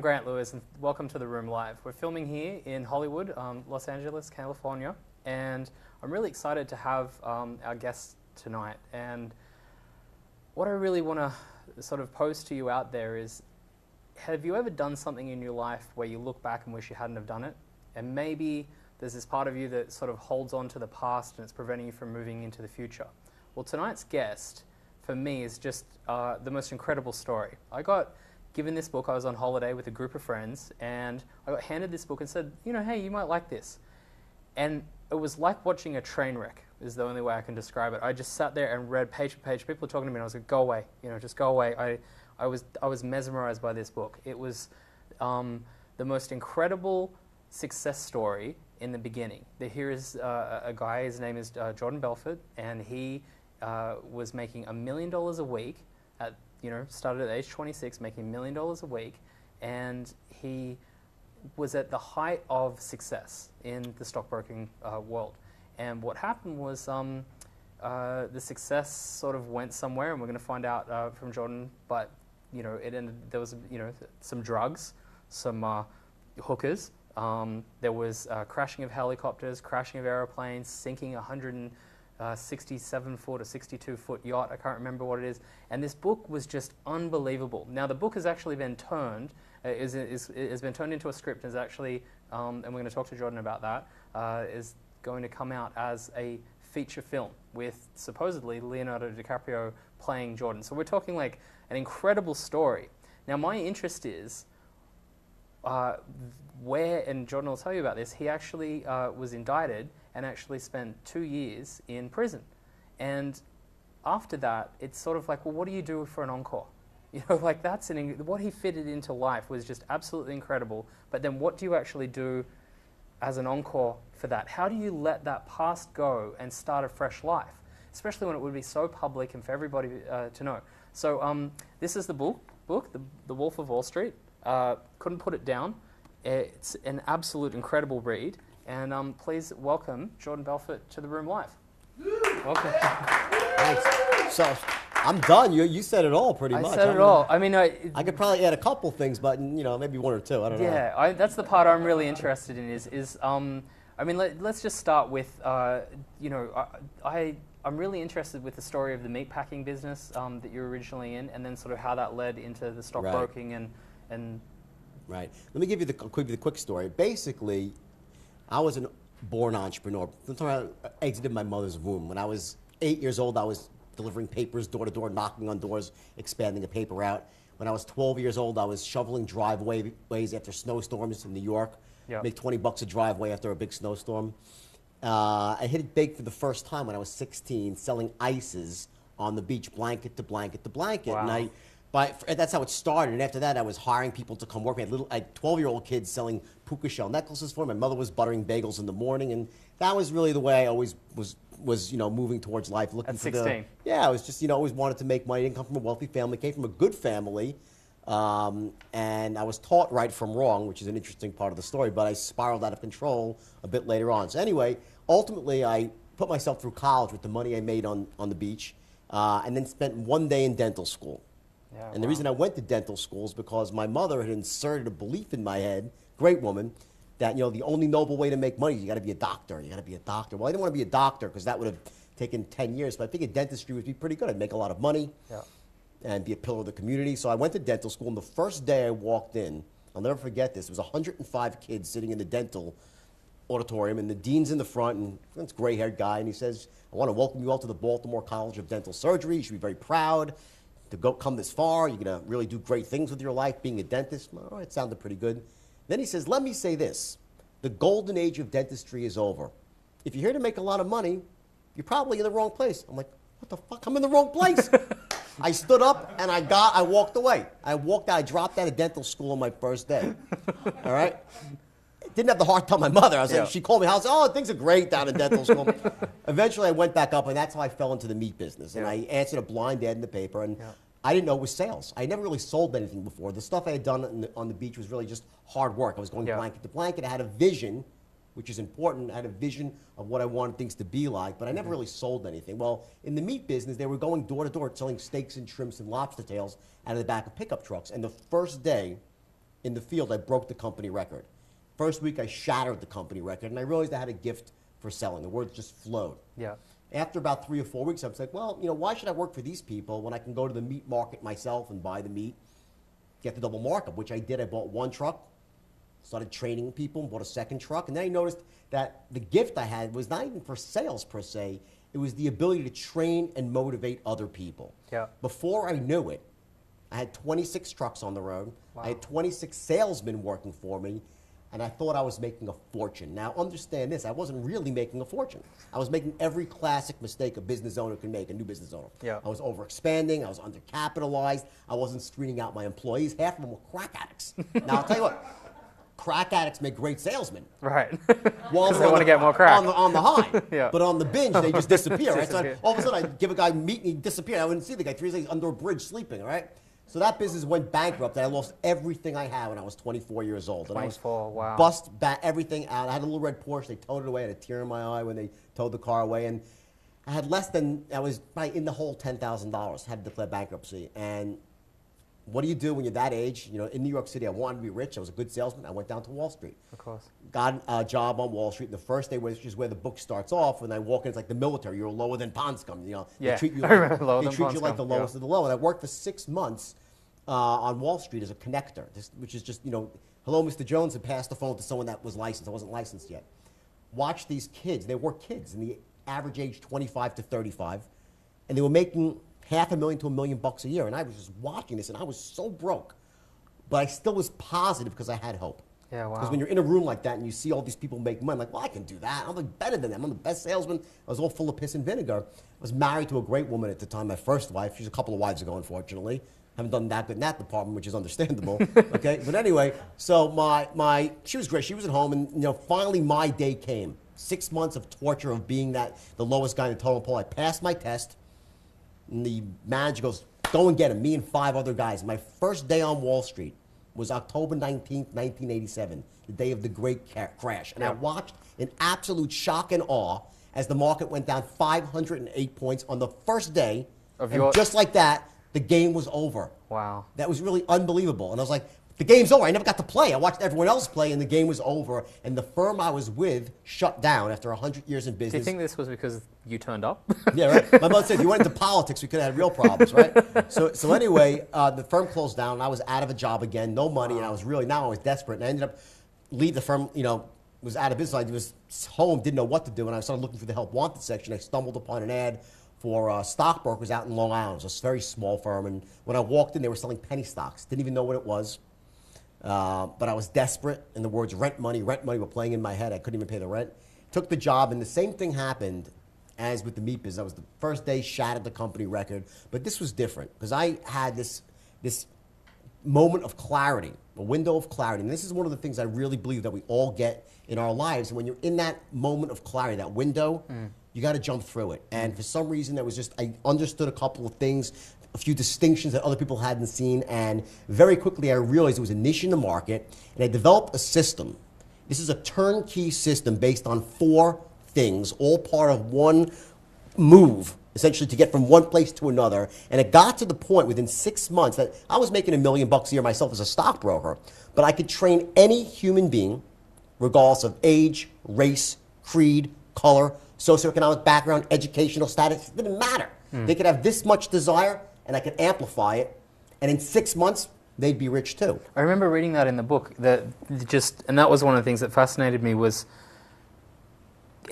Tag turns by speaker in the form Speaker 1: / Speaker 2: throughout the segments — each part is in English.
Speaker 1: Grant Lewers, and welcome to The Room Live. We're filming here in Hollywood, Los Angeles, California, and I'm really excited to have our guest tonight. And what I really want to sort of pose to you out there is, have you ever done something in your life where you look back and wish you hadn't have done it? And maybe there's this part of you that sort of holds on to the past and it's preventing you from moving into the future. Well, tonight's guest, for me, is just the most incredible story. I got given this book. I was on holiday with a group of friends, and I got handed this book and said, you know, hey, you might like this. And it was like watching a train wreck, is the only way I can describe it. I just sat there and read page for page. People were talking to me, and I was like, go away, you know, just go away. I was mesmerized by this book. It was the most incredible success story in the beginning. Here is a guy, his name is Jordan Belfort, and he was making $1 million a week started at age 26, making $1 million a week, and he was at the height of success in the stockbroking world. And what happened was the success sort of went somewhere, and we're going to find out from Jordan. But it ended. There was some drugs, some hookers. There was crashing of helicopters, crashing of airplanes, sinking 167-foot or 62-foot yacht. I can't remember what it is. And this book was just unbelievable. Now, the book has actually been turned, has been turned into a script, and is actually, and we're going to talk to Jordan about that, is going to come out as a feature film with supposedly Leonardo Dicaprio playing Jordan. So we're talking like an incredible story. Now, my interest is where, and Jordan will tell you about this, he actually was indicted and actually spent 2 years in prison. And after that, it's sort of like, well, what do you do for an encore? Like that's what he fitted into life was just absolutely incredible. But then what do you actually do as an encore for that? How do you let that past go and start a fresh life? Especially when it would be so public and for everybody to know. So this is the book, The Wolf of Wall Street. Couldn't put it down. It's an absolute incredible read. And please welcome Jordan Belfort to The Room Live. Welcome.
Speaker 2: Thanks. So I'm done. You said it all pretty much.
Speaker 1: I said it all. I mean, I
Speaker 2: could probably add a couple things, but maybe one or two. I don't know.
Speaker 1: Yeah, that's the part I'm really interested in. I mean, let's just start with I'm really interested with the story of the meatpacking business that you were originally in, and then sort of how that led into the stockbroking and.
Speaker 2: Right. Let me give you the quick story. Basically, I was a born entrepreneur. I exited my mother's womb. When I was 8 years old, I was delivering papers door to door, knocking on doors, expanding a paper route. When I was 12 years old, I was shoveling driveways after snowstorms in New York. Yep. Make $20 a driveway after a big snowstorm. I hit it big for the first time when I was 16, selling ices on the beach, blanket to blanket to blanket.
Speaker 1: Wow.
Speaker 2: And that's how it started. And after that, I was hiring people to come work. We had 12-year-old kids selling puka shell necklaces for me. My mother was buttering bagels in the morning, and that was really the way I always was moving towards life. Looking
Speaker 1: at 16.
Speaker 2: I was just always wanted to make money. Didn't come from a wealthy family. Came from a good family, and I was taught right from wrong, which is an interesting part of the story. But I spiraled out of control a bit later on. So anyway, ultimately, I put myself through college with the money I made on the beach, and then spent 1 day in dental school.
Speaker 1: Yeah,
Speaker 2: and the reason I went to dental school is because my mother had inserted a belief in my head, great woman, that the only noble way to make money is you got to be a doctor. You got to be a doctor. Well, I didn't want to be a doctor because that would have taken 10 years, but I figured dentistry would be pretty good. I'd make a lot of money and be a pillar of the community. So I went to dental school, and the first day I walked in, I'll never forget this, there was 105 kids sitting in the dental auditorium, and the dean's in the front, and this gray-haired guy, and he says, I want to welcome you all to the Baltimore College of Dental Surgery. You should be very proud to come this far. You're going to really do great things with your life being a dentist. Well, it sounded pretty good. Then he says, let me say this. The golden age of dentistry is over. If you're here to make a lot of money, you're probably in the wrong place. I'm like, what the fuck? I'm in the wrong place. I stood up and I walked away. I dropped out of dental school on my first day. All right? Didn't have the heart to tell my mother. I was like, she called me. I was like, oh, things are great down in dental school. Eventually, I went back up, and that's how I fell into the meat business. And I answered a blind ad in the paper, and I didn't know it was sales. I never really sold anything before. The stuff I had done on the beach was really just hard work. I was going blanket to blanket. I had a vision, which is important. I had a vision of what I wanted things to be like, but I never really sold anything. Well, in the meat business, they were going door to door selling steaks and shrimps and lobster tails out of the back of pickup trucks. And the first day in the field, I broke the company record. First week, I shattered the company record, and I realized I had a gift for selling. The words just flowed.
Speaker 1: Yeah.
Speaker 2: After about 3 or 4 weeks, I was like, well, you know, why should I work for these people when I can go to the meat market myself and buy the meat, get the double markup, which I did. I bought 1 truck, started training people, bought a 2nd truck, and then I noticed that the gift I had was not even for sales per se. It was the ability to train and motivate other people.
Speaker 1: Yeah.
Speaker 2: Before I knew it, I had 26 trucks on the road.
Speaker 1: Wow.
Speaker 2: I had 26 salesmen working for me, and I thought I was making a fortune. Now, understand this, I wasn't really making a fortune. I was making every classic mistake a business owner can make, a new business owner.
Speaker 1: Yeah.
Speaker 2: I was overexpanding, I was undercapitalized, I wasn't screening out my employees. Half of them were crack addicts. Now, I'll tell you what, crack addicts make great salesmen.
Speaker 1: Right.
Speaker 2: Well,
Speaker 1: they want to get more crack.
Speaker 2: On the high.
Speaker 1: Yeah.
Speaker 2: But on the binge, they just disappear. Right? So
Speaker 1: Disappear.
Speaker 2: all of a sudden, I'd give a guy meat and he'd disappear. I wouldn't see the guy 3 days under a bridge sleeping, all right? So that business went bankrupt, and I lost everything I had when I was 24 years old. And
Speaker 1: 24, wow.
Speaker 2: I was bust everything out. I had a little red Porsche. They towed it away. I had a tear in my eye when they towed the car away. And I had less than, I was probably in the hole $10,000. Had to declare bankruptcy. And what do you do when you're that age? You know, in New York City, I wanted to be rich. I was a good salesman. I went down to Wall Street.
Speaker 1: Of course.
Speaker 2: Got a job on Wall Street. The first day, which is where the book starts off, when I walk in, it's like the military. You're lower than Ponscom. You know,
Speaker 1: Yeah.
Speaker 2: They treat you
Speaker 1: I
Speaker 2: like,
Speaker 1: remember lower
Speaker 2: they
Speaker 1: than
Speaker 2: treat you like the
Speaker 1: Ponscom, yeah.
Speaker 2: lowest of the low. And I worked for 6 months on Wall Street as a connector, which is just, you know, hello, Mr. Jones, and pass the phone to someone that was licensed. I wasn't licensed yet. Watch these kids. They were kids, in the average age 25 to 35, and they were making $500,000 to $1 million a year. And I was just watching this, and I was so broke. But I still was positive because I had hope.
Speaker 1: Yeah, wow.
Speaker 2: Because when you're in a room like that and you see all these people make money, like, well, I can do that. I'm like better than them. I'm the best salesman. I was all full of piss and vinegar. I was married to a great woman at the time, my first wife. She's a couple of wives ago, unfortunately. Haven't done that good in that department, which is understandable. Okay, but anyway, so she was great. She was at home, and you know, finally my day came. 6 months of torture of being the lowest guy in the totem pole. I passed my test, and the manager goes, "Go and get him." Me and 5 other guys. My first day on Wall Street was October 19th, 1987, the day of the great crash. And I watched in absolute shock and awe as the market went down 508 points on the first day. And just like that, the game was over.
Speaker 1: Wow.
Speaker 2: That was really unbelievable. And I was like, the game's over. I never got to play. I watched everyone else play, and the game was over. And the firm I was with shut down after 100 years in business.
Speaker 1: Do you think this was because you turned up?
Speaker 2: Yeah, right. My mother said, if you went into politics, we could have had real problems, right? So anyway, the firm closed down, and I was out of a job again, no money, and I was desperate. And I ended up leaving the firm, you know, was out of business. I was home, didn't know what to do, and I started looking for the help wanted section. I stumbled upon an ad for stockbrokers out in Long Island. It was a very small firm, and when I walked in, they were selling penny stocks. Didn't even know what it was, but I was desperate, and the words rent money were playing in my head. I couldn't even pay the rent. Took the job, and the same thing happened as with the meat business. I was the first day, shattered the company record, but this was different because I had this moment of clarity, a window of clarity, and this is one of the things I really believe that we all get in our lives. And when you're in that moment of clarity, that window, you got to jump through it. And for some reason, that was just, I understood a couple of things, a few distinctions that other people hadn't seen, and very quickly I realized there was a niche in the market, and I developed a system. This is a turnkey system based on 4 things, all part of one move, essentially, to get from one place to another. And it got to the point within 6 months that I was making $1 million a year myself as a stockbroker, but I could train any human being, regardless of age, race, creed, color, socioeconomic background, educational status. It didn't matter. They could have this much desire, and I could amplify it. And in 6 months, they'd be rich too.
Speaker 1: I remember reading that in the book. And that was one of the things that fascinated me was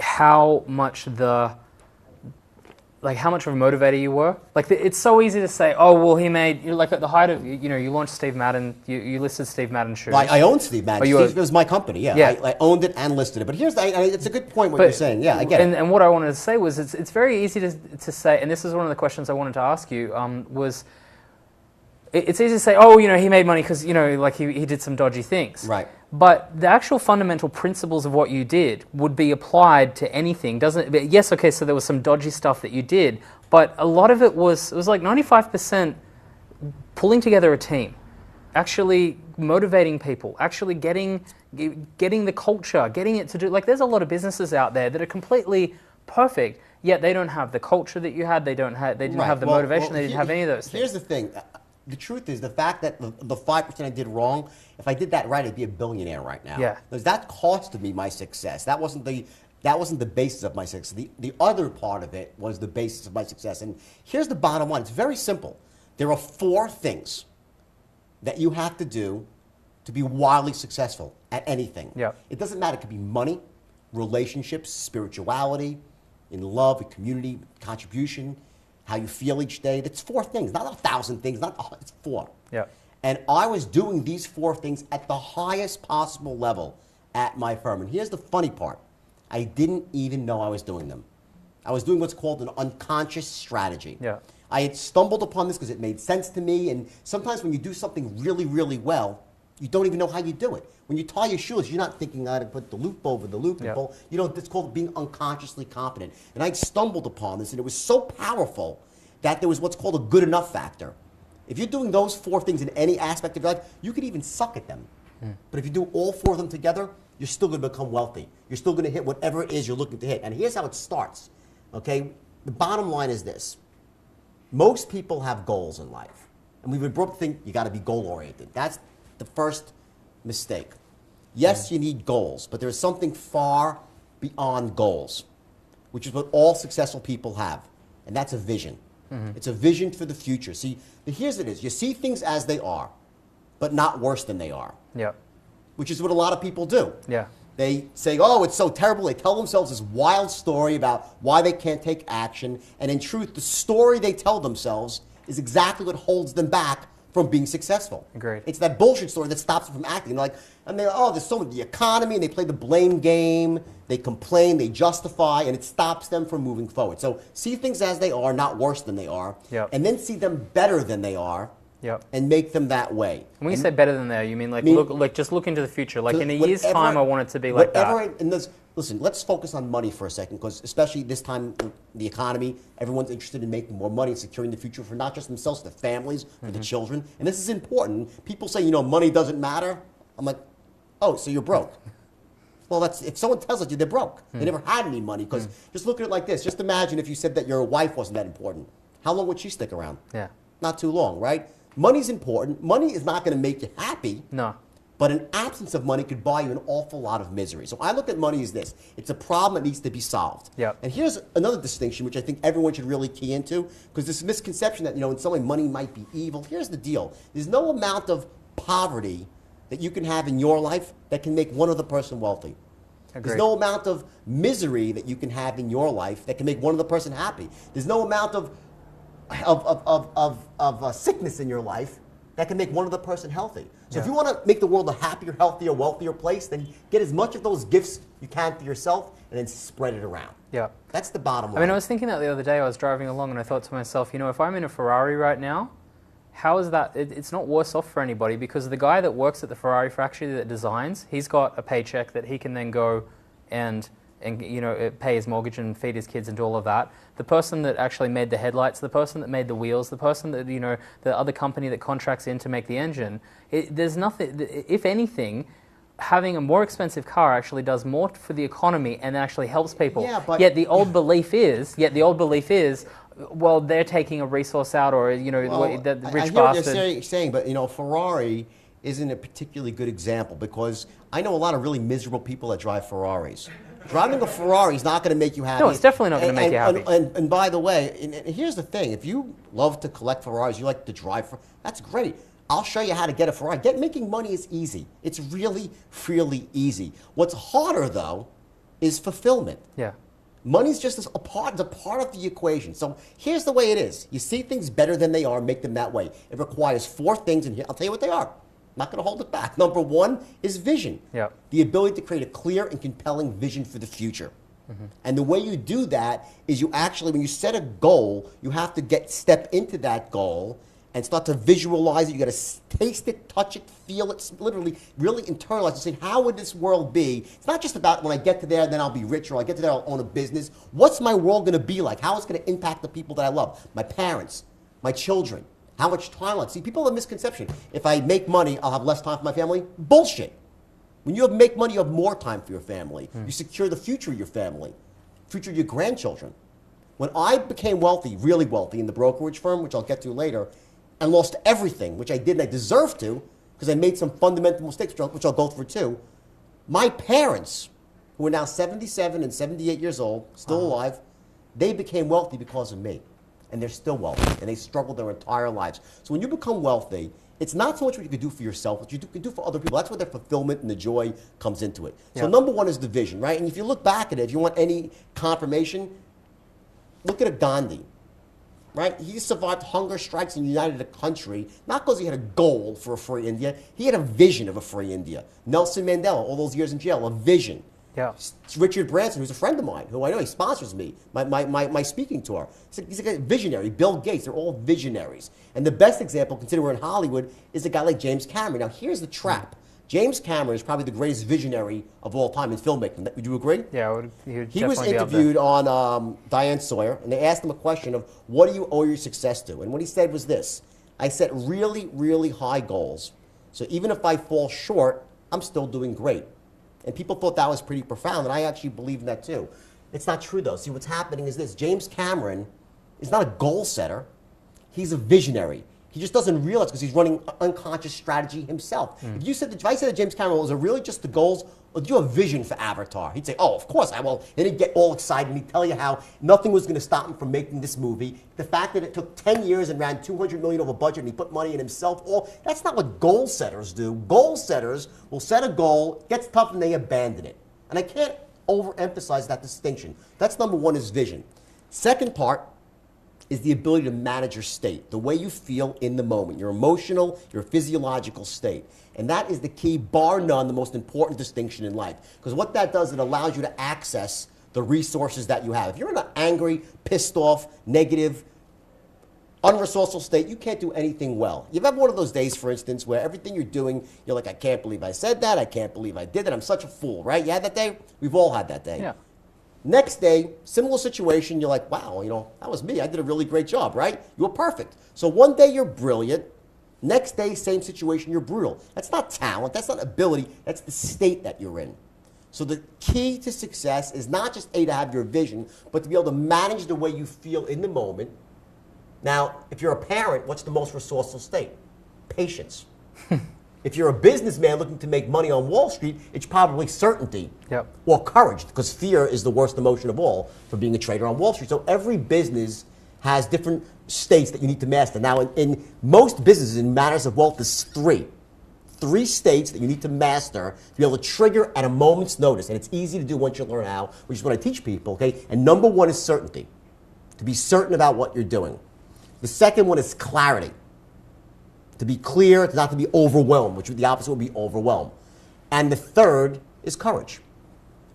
Speaker 1: how much of a motivator you were. Like, it's so easy to say, oh, well, he made, like at the height of, you know, you launched Steve Madden, you listed Steve Madden shoes.
Speaker 2: Well, I owned Steve Madden. It was my company, yeah. I owned it and listed it. But here's it's a good point what you're saying. Yeah, I get it.
Speaker 1: And what I wanted to say was it's very easy to say, and this is one of the questions I wanted to ask you, was it's easy to say, oh, you know, he made money because, you know, like he did some dodgy things.
Speaker 2: Right.
Speaker 1: But the actual fundamental principles of what you did would be applied to anything, doesn't it? Yes, okay, so there was some dodgy stuff that you did, but a lot of it was like 95% pulling together a team, actually motivating people, actually getting the culture, getting it to do, like there's a lot of businesses out there that are completely perfect, yet they don't have the culture that you had, they didn't have the motivation, they didn't have any of those things.
Speaker 2: Here's the thing. the truth is the fact that the 5% I did wrong, if I did that right, I'd be a billionaire right now.
Speaker 1: Yeah.
Speaker 2: Because that costed me my success. That wasn't the basis of my success. The other part of it was the basis of my success. And here's the bottom line. It's very simple. There are 4 things that you have to do to be wildly successful at anything.
Speaker 1: Yeah.
Speaker 2: It doesn't matter. It could be money, relationships, spirituality, in love, community, contribution, how you feel each day. That's 4 things, not 1,000 things, it's 4.
Speaker 1: Yeah.
Speaker 2: And I was doing these 4 things at the highest possible level at my firm. And here's the funny part. I didn't even know I was doing them. I was doing what's called an unconscious strategy.
Speaker 1: Yeah.
Speaker 2: I had stumbled upon this because it made sense to me. And sometimes when you do something really, really well, you don't even know how you do it. When you tie your shoes, you're not thinking how to put the loop over the loop and pull. You know, it's called being unconsciously competent. And I stumbled upon this, and it was so powerful that there was what's called a good enough factor. If you're doing those 4 things in any aspect of your life, you could even suck at them. But if you do all 4 of them together, you're still going to become wealthy. You're still going to hit whatever it is you're looking to hit. And here's how it starts, okay? The bottom line is this. Most people have goals in life. And we've been brought up to think you got to be goal-oriented. That's the first mistake. Yes, you need goals, but there's something far beyond goals, which is what all successful people have, and that's a vision. It's a vision for the future. See, here's it is. You see things as they are, but not worse than they are.
Speaker 1: Yeah.
Speaker 2: Which is what a lot of people do.
Speaker 1: Yeah.
Speaker 2: They say, oh, it's so terrible. They tell themselves this wild story about why they can't take action. And in truth, the story they tell themselves is exactly what holds them back from being successful.
Speaker 1: Agreed.
Speaker 2: It's that bullshit story that stops them from acting. And they're, oh, there's so much, the economy, and they play the blame game. They complain, they justify, and it stops them from moving forward. So see things as they are, not worse than they are.
Speaker 1: Yep.
Speaker 2: And then see them better than they are.
Speaker 1: Yep.
Speaker 2: And make them that way.
Speaker 1: When you say better than that, you mean just look into the future. Like in a year's time, I want it to be like that.
Speaker 2: Listen, let's focus on money for a second, because especially this time in the economy, everyone's interested in making more money and securing the future for not just themselves, their families, for the children. And this is important. People say, money doesn't matter. I'm like, oh, so you're broke. Well, if someone tells you they're broke, they never had any money, because just look at it like this. Just imagine if you said that your wife wasn't that important. How long would she stick around?
Speaker 1: Yeah.
Speaker 2: Not too long, right? Money's important. Money is not going to make you happy.
Speaker 1: No.
Speaker 2: But an absence of money could buy you an awful lot of misery. So I look at money as this. It's a problem that needs to be solved.
Speaker 1: Yep.
Speaker 2: And here's another distinction, which I think everyone should really key into, because this misconception that, in some way money might be evil. Here's the deal. There's no amount of poverty that you can have in your life that can make one other person wealthy.
Speaker 1: Agreed.
Speaker 2: There's no amount of misery that you can have in your life that can make one other person happy. There's no amount of sickness in your life that can make one other person healthy. So if you want to make the world a happier, healthier, wealthier place, then get as much of those gifts you can for yourself and then spread it around.
Speaker 1: Yeah.
Speaker 2: That's the bottom line.
Speaker 1: I mean, I was thinking that the other day. I was driving along and I thought to myself, if I'm in a Ferrari right now, how is that? It's not worse off for anybody, because the guy that works at the Ferrari factory that designs, he's got a paycheck that he can then go and pay his mortgage and feed his kids and do all of that. The person that actually made the headlights, the person that made the wheels, the person that, the other company that contracts in to make the engine, there's nothing, if anything, having a more expensive car actually does more for the economy and actually helps people.
Speaker 2: Yeah, but
Speaker 1: yet the old belief is, well, they're taking a resource out, or, the rich
Speaker 2: I hear
Speaker 1: bastard.
Speaker 2: what you're saying, but, Ferrari isn't a particularly good example, because I know a lot of really miserable people that drive Ferraris. Driving a Ferrari is not going to make you happy.
Speaker 1: No, it's definitely not going to make you happy.
Speaker 2: And by the way, and here's the thing. If you love to collect Ferraris, you like to drive, that's great. I'll show you how to get a Ferrari. Making money is easy. It's really, really easy. What's harder, though, is fulfillment.
Speaker 1: Yeah.
Speaker 2: Money's just a part of the equation. So here's the way it is. You see things better than they are, make them that way. It requires 4 things, and here, I'll tell you what they are. I'm not going to hold it back. Number 1 is vision.
Speaker 1: Yep.
Speaker 2: The ability to create a clear and compelling vision for the future. And the way you do that is you actually, when you set a goal, you have to step into that goal and start to visualize it. You got to taste it, touch it, feel it, literally really internalize it and say, how would this world be? It's not just about when I get to there, then I'll be rich, or I get to there, I'll own a business. What's my world going to be like? How it's going to impact the people that I love? My parents, my children. How much time I see. People have a misconception. If I make money, I'll have less time for my family. Bullshit. When you make money, you have more time for your family. You secure the future of your family, future of your grandchildren. When I became wealthy, really wealthy, in the brokerage firm, which I'll get to later, and lost everything, which I did and I deserved to, because I made some fundamental mistakes, which I'll go through too. My parents, who are now 77 and 78 years old, still alive, they became wealthy because of me. And they're still wealthy, and they struggled their entire lives. So when you become wealthy, it's not so much what you can do for yourself, what you can do for other people. That's where the fulfillment and the joy comes into it. So number one is the vision, right? And if you look back at it, if you want any confirmation, look at a Gandhi, right? He survived hunger strikes and united a country, not because he had a goal for a free India. He had a vision of a free India. Nelson Mandela, all those years in jail, a vision.
Speaker 1: Yeah.
Speaker 2: Richard Branson, who's a friend of mine, who I know he sponsors me, my speaking tour. He's like a visionary. Bill Gates, they're all visionaries. And the best example, considering we're in Hollywood, is a guy like James Cameron. Now, here's the trap. James Cameron is probably the greatest visionary of all time in filmmaking. Would you agree?
Speaker 1: Yeah,
Speaker 2: he was interviewed on Diane Sawyer, and they asked him a question of, what do you owe your success to? And what he said was this: I set really, really high goals. So even if I fall short, I'm still doing great. And people thought that was pretty profound, and I actually believe in that too. It's not true though. See, what's happening is this: James Cameron is not a goal setter. He's a visionary. He just doesn't realize, because he's running unconscious strategy himself. If I said that James Cameron, was it really just the goals, or do you have a vision for Avatar? He'd say, oh, of course I will. Then he'd get all excited and he'd tell you how nothing was going to stop him from making this movie. The fact that it took 10 years and ran $200 million over budget and he put money in himself, that's not what goal setters do. Goal setters will set a goal, it gets tough, and they abandon it. And I can't overemphasize that distinction. That's number one, is vision. Second part is the ability to manage your state, the way you feel in the moment, your emotional, your physiological state. And that is the key, bar none, the most important distinction in life. Because what that does, it allows you to access the resources that you have. If you're in an angry, pissed off, negative, unresourceful state, you can't do anything well. You've had one of those days, for instance, where everything you're doing, you're like, I can't believe I said that, I can't believe I did that, I'm such a fool, right? You had that day? We've all had that day.
Speaker 1: Yeah.
Speaker 2: Next day, similar situation, you're like, wow, that was me. I did a really great job, right? You were perfect. So one day you're brilliant. Next day, same situation, you're brutal. That's not talent. That's not ability. That's the state that you're in. So the key to success is not just to have your vision, but to be able to manage the way you feel in the moment. Now, if you're a parent, what's the most resourceful state? Patience. If you're a businessman looking to make money on Wall Street, it's probably certainty or courage, because fear is the worst emotion of all for being a trader on Wall Street. So every business has different states that you need to master. Now, in most businesses, in matters of wealth, there's three states that you need to master to be able to trigger at a moment's notice. And it's easy to do once you learn how, which is what I teach people, okay? And number one is certainty, to be certain about what you're doing. The second one is clarity. To be clear, not to be overwhelmed, which the opposite would be overwhelmed. And the third is courage,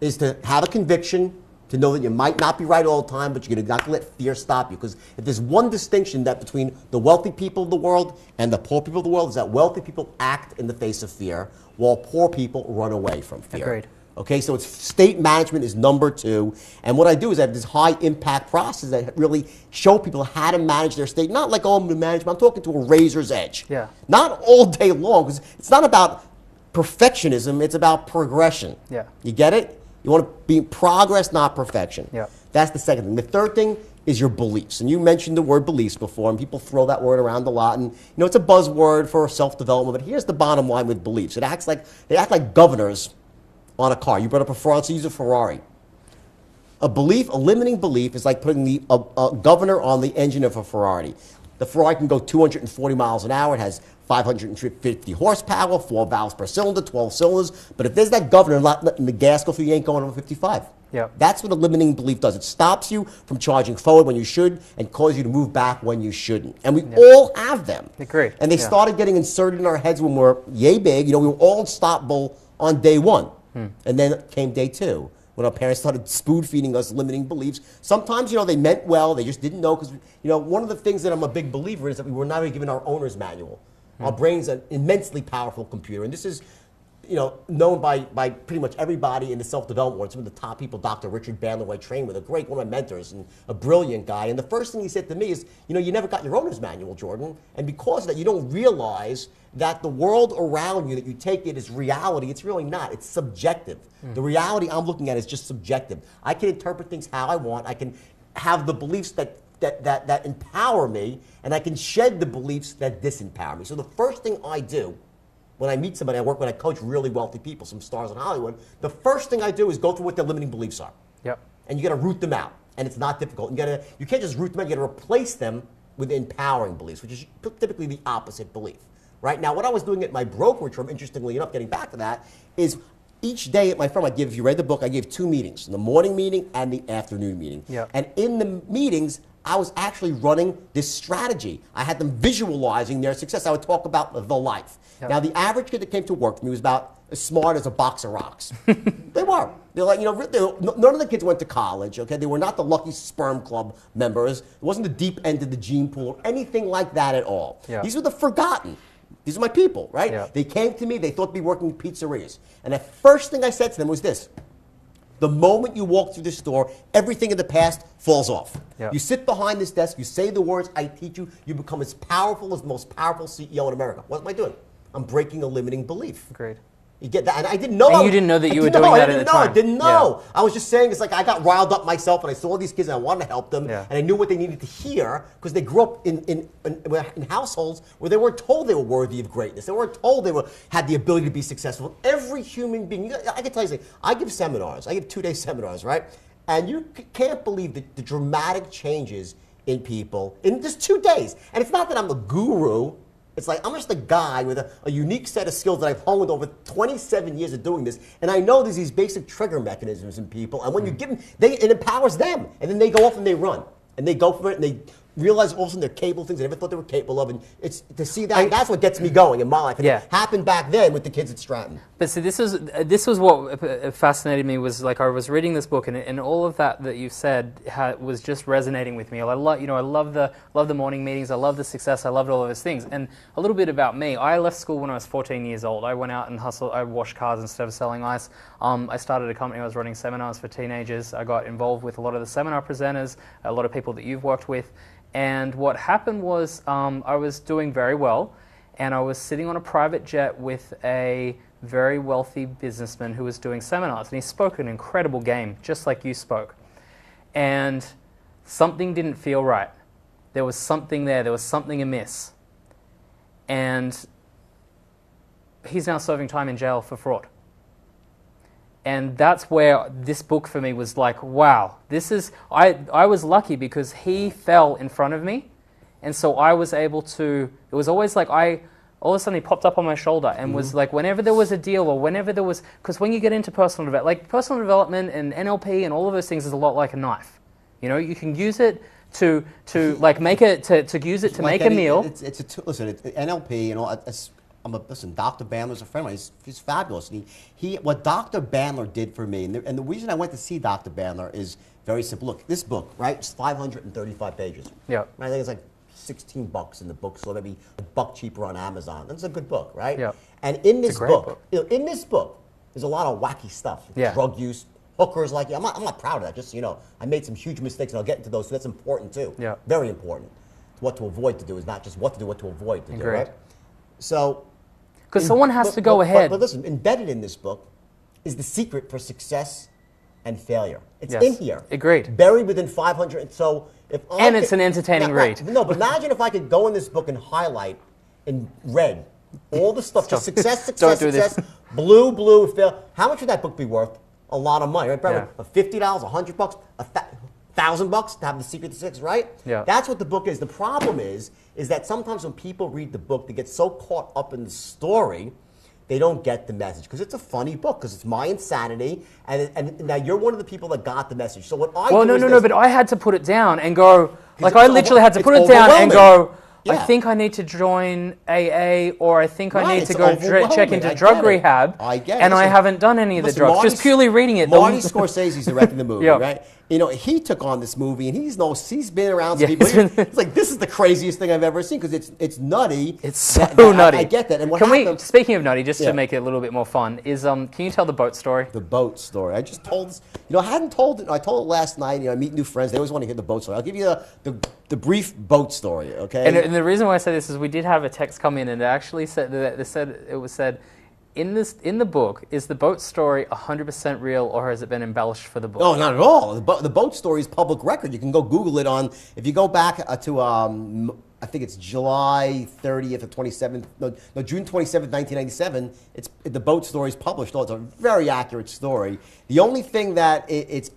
Speaker 2: is to have a conviction, to know that you might not be right all the time, but you're not going to let fear stop you. Because if there's one distinction that between the wealthy people of the world and the poor people of the world, is that wealthy people act in the face of fear, while poor people run away from fear.
Speaker 1: Agreed.
Speaker 2: Okay, so it's state management is number two. And what I do is I have this high impact process that really show people how to manage their state. Not like, oh, I'm going to manage, but I'm talking to a razor's edge.
Speaker 1: Yeah.
Speaker 2: Not all day long, because it's not about perfectionism, it's about progression.
Speaker 1: Yeah.
Speaker 2: You get it? You want to be in progress, not perfection.
Speaker 1: Yeah.
Speaker 2: That's the second thing. The third thing is your beliefs. And you mentioned the word beliefs before, and people throw that word around a lot. And it's a buzzword for self-development, but here's the bottom line with beliefs. They act like governors on a car. You brought up a Ferrari, so use a Ferrari. A limiting belief is like putting a governor on the engine of a Ferrari. The Ferrari can go 240 miles an hour. It has 550 horsepower, 4 valves per cylinder, 12 cylinders. But if there's that governor not letting the gas go through, you ain't going over 55.
Speaker 1: Yep.
Speaker 2: That's what a limiting belief does. It stops you from charging forward when you should and causes you to move back when you shouldn't. And we all have them.
Speaker 1: Agreed.
Speaker 2: And they started getting inserted in our heads when we're yay big. We were all unstoppable on day one. And then came day two, when our parents started spoon feeding us limiting beliefs. Sometimes, they meant well, they just didn't know, because, one of the things that I'm a big believer in is that we were never given our owner's manual. Our brain's an immensely powerful computer, and this is, known by pretty much everybody in the self-development world. Some of the top people, Dr. Richard Bandler, who I trained with, one of my mentors and a brilliant guy. And the first thing he said to me is, you never got your owner's manual, Jordan. And because of that, you don't realize that the world around you, that you take it as reality. It's really not. It's subjective. The reality I'm looking at is just subjective. I can interpret things how I want. I can have the beliefs that that empower me, and I can shed the beliefs that disempower me. So the first thing I do when I meet somebody, I coach really wealthy people, some stars in Hollywood, the first thing I do is go through what their limiting beliefs are.
Speaker 1: Yep.
Speaker 2: And you got to root them out, and it's not difficult. You can't just root them out, you got to replace them with empowering beliefs, which is typically the opposite belief. Right now, what I was doing at my brokerage firm, interestingly enough, getting back to that, is each day at my firm, if you read the book, I gave 2 meetings, the morning meeting and the afternoon meeting.
Speaker 1: Yep.
Speaker 2: And in the meetings, I was actually running this strategy. I had them visualizing their success. I would talk about the life. Yep. Now, the average kid that came to work for me was about as smart as a box of rocks. They were. They're like, none of the kids went to college, okay? They were not the Lucky Sperm Club members. It wasn't the deep end of the gene pool or anything like that at all.
Speaker 1: Yeah.
Speaker 2: These were the forgotten. These are my people, right?
Speaker 1: Yeah.
Speaker 2: They came to me, they thought they'd be working in pizzerias. And the first thing I said to them was this: the moment you walk through the store, everything in the past falls off.
Speaker 1: Yeah.
Speaker 2: You sit behind this desk, you say the words, I teach you, you become as powerful as the most powerful CEO in America. What am I doing? I'm breaking a limiting belief.
Speaker 1: Agreed.
Speaker 2: You get that? And I didn't know.
Speaker 1: And you didn't know that you were doing that at the time.
Speaker 2: I didn't know.
Speaker 1: Yeah.
Speaker 2: I was just saying, it's like I got riled up myself and I saw these kids and I wanted to help them.
Speaker 1: Yeah.
Speaker 2: And I knew what they needed to hear because they grew up in households where they weren't told they were worthy of greatness. They weren't told they had the ability to be successful. Every human being, I can tell you something, I give seminars. I give 2-day seminars, right? And you can't believe the dramatic changes in people in just 2 days. And it's not that I'm a guru. It's like I'm just a guy with a unique set of skills that I've honed over 27 years of doing this, and I know there's these basic trigger mechanisms in people, and when you give them, it empowers them, and then they go off and they run, and they go for it, and they realize all of a sudden they're capable of things they never thought they were capable of, and it's to see that that's what gets me going in my life. And it happened back then with the kids at Stratton.
Speaker 1: But see, this was what fascinated me, was like I was reading this book, and all of that you said was just resonating with me. I love the morning meetings. I love the success. I loved all of those things. And a little bit about me. I left school when I was 14 years old. I went out and hustled. I washed cars instead of selling ice. I started a company. I was running seminars for teenagers. I got involved with a lot of the seminar presenters, a lot of people that you've worked with. And what happened was I was doing very well, and I was sitting on a private jet with a very wealthy businessman who was doing seminars, and he spoke an incredible game, just like you spoke. And something didn't feel right. There was something there. There was something amiss. And he's now serving time in jail for fraud. And that's where this book for me was like, wow, I was lucky because he fell in front of me. And so I was able to, it was always like all of a sudden he popped up on my shoulder and was like, whenever there was a deal or whenever there was, because when you get into personal development and NLP and all of those things is a lot like a knife. You know, you can use it to like make it, to use it to make a meal.
Speaker 2: Listen, NLP and all, listen, Dr. Bandler's a friend of mine. He's fabulous. And what Dr. Bandler did for me, and the reason I went to see Dr. Bandler is very simple. Look, this book, right? It's 535 pages.
Speaker 1: Yeah.
Speaker 2: I think it's like $16 in the bookstore, maybe $1 cheaper on Amazon. That's a good book, right?
Speaker 1: Yeah.
Speaker 2: And in this book, in this book, there's a lot of wacky stuff.
Speaker 1: Yeah.
Speaker 2: Drug use, hookers, like I'm not proud of that. Just I made some huge mistakes, and I'll get into those. So that's important too.
Speaker 1: Yeah.
Speaker 2: Very important. What to avoid to do is not just what to do, what to avoid to do, right? So.
Speaker 1: Because someone has to go ahead.
Speaker 2: But listen, embedded in this book is the secret for success and failure. It's in here.
Speaker 1: Agreed.
Speaker 2: Buried within 500. So if
Speaker 1: it's an entertaining read.
Speaker 2: No, but imagine if I could go in this book and highlight in red all the stuff, just success, blue, fail. How much would that book be worth? A lot of money, right? Probably $50, $100, $1,000 to have the secret to success, right?
Speaker 1: Yeah.
Speaker 2: That's what the book is. The problem is that sometimes when people read the book, they get so caught up in the story, they don't get the message. Because it's a funny book, because it's my insanity, and now you're one of the people that got the message. So what I
Speaker 1: no, but I had to put it down and go, like I literally had to put it down and go, I think I need to join AA, or I think I need to go check into drug rehab, and I haven't done any of the drugs. Just purely reading it.
Speaker 2: Martin Scorsese's directing the movie, right? He took on this movie, and he's been around some people. It's like, this is the craziest thing I've ever seen, because it's nutty.
Speaker 1: It's so nutty.
Speaker 2: I get that. And what
Speaker 1: speaking of nutty, just to make it a little bit more fun, is can you tell the boat story?
Speaker 2: The boat story. I just told this. I hadn't told it. I told it last night. I meet new friends. They always want to hear the boat story. I'll give you the brief boat story, okay?
Speaker 1: And the reason why I say this is we did have a text come in, and it actually said in the book, is the boat story 100% real, or has it been embellished for the book?
Speaker 2: No, not at all. The boat story is public record. You can go Google it on. If you go back to I think it's July 30th or 27th, no, June 27th, 1997. The boat story is published. Oh, it's a very accurate story. The only thing that it's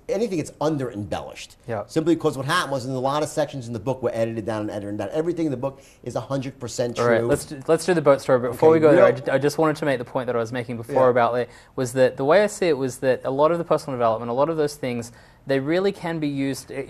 Speaker 2: under embellished.
Speaker 1: Yeah.
Speaker 2: Simply because what happened was in a lot of sections in the book were edited down and edited down. Everything in the book is 100% true.
Speaker 1: All right, let's do the boat story. But before we go there, I just wanted to make the point that I was making before about it, was that the way I see it was that a lot of the personal development, a lot of those things, they really can be used. You're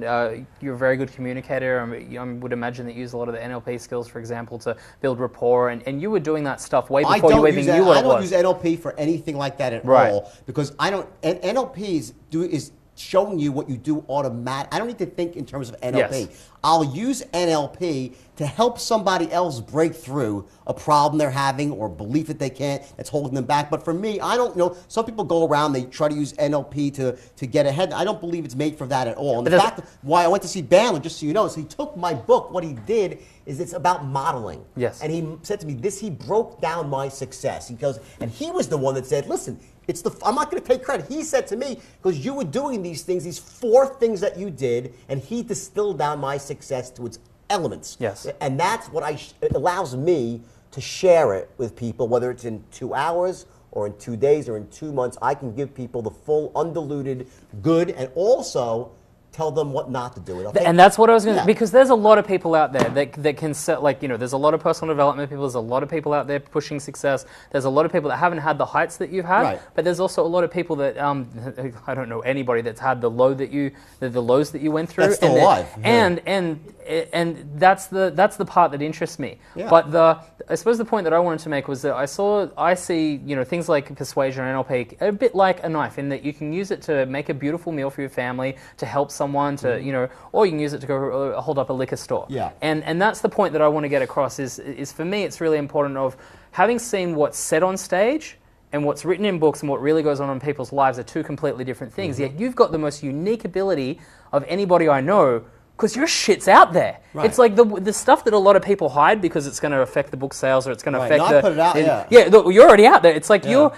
Speaker 1: a very good communicator. I would imagine that you use a lot of the NLP skills, for example, to build rapport. And you were doing that stuff way before you even knew what it was.
Speaker 2: I don't use NLP for anything like that at all, because NLP is showing you what you do automatically. I don't need to think in terms of NLP. Yes. I'll use NLP to help somebody else break through a problem they're having or belief that they can't, that's holding them back. But for me, I don't know. Some people go around, they try to use NLP to get ahead. I don't believe it's made for that at all. And the fact why I went to see Bandler, just so you know, is he took my book. What he did is it's about modeling.
Speaker 1: Yes.
Speaker 2: And he said to me, he broke down my success. He goes, and he was the one that said, listen, I'm not going to take credit. He said to me, because you were doing these things, these 4 things that you did, and he distilled down my success to its elements.
Speaker 1: Yes.
Speaker 2: And that's what it allows me to share it with people, whether it's in 2 hours or in 2 days or in 2 months. I can give people the full, undiluted good, and also tell them what not to do.
Speaker 1: And that's what I was going to, because there's a lot of people out there that can set, like, there's a lot of personal development people, there's a lot of people out there pushing success, there's a lot of people that haven't had the heights that you've had, but there's also a lot of people that, I don't know anybody that's had the lows that you went through.
Speaker 2: That's still alive.
Speaker 1: And that's the part that interests me. Yeah. But I suppose the point that I wanted to make was that I see things like persuasion and NLP a bit like a knife, in that you can use it to make a beautiful meal for your family, to help someone, to or you can use it to go hold up a liquor store.
Speaker 2: Yeah.
Speaker 1: And that's the point that I want to get across. Is for me, it's really important of having seen what's said on stage and what's written in books and what really goes on in people's lives are 2 completely different things. Yet you've got the most unique ability of anybody I know, because your shit's out there. Right. It's like the stuff that a lot of people hide because it's going to affect the book sales, or it's going to affect
Speaker 2: I put it out,
Speaker 1: you're already out there. It's like you're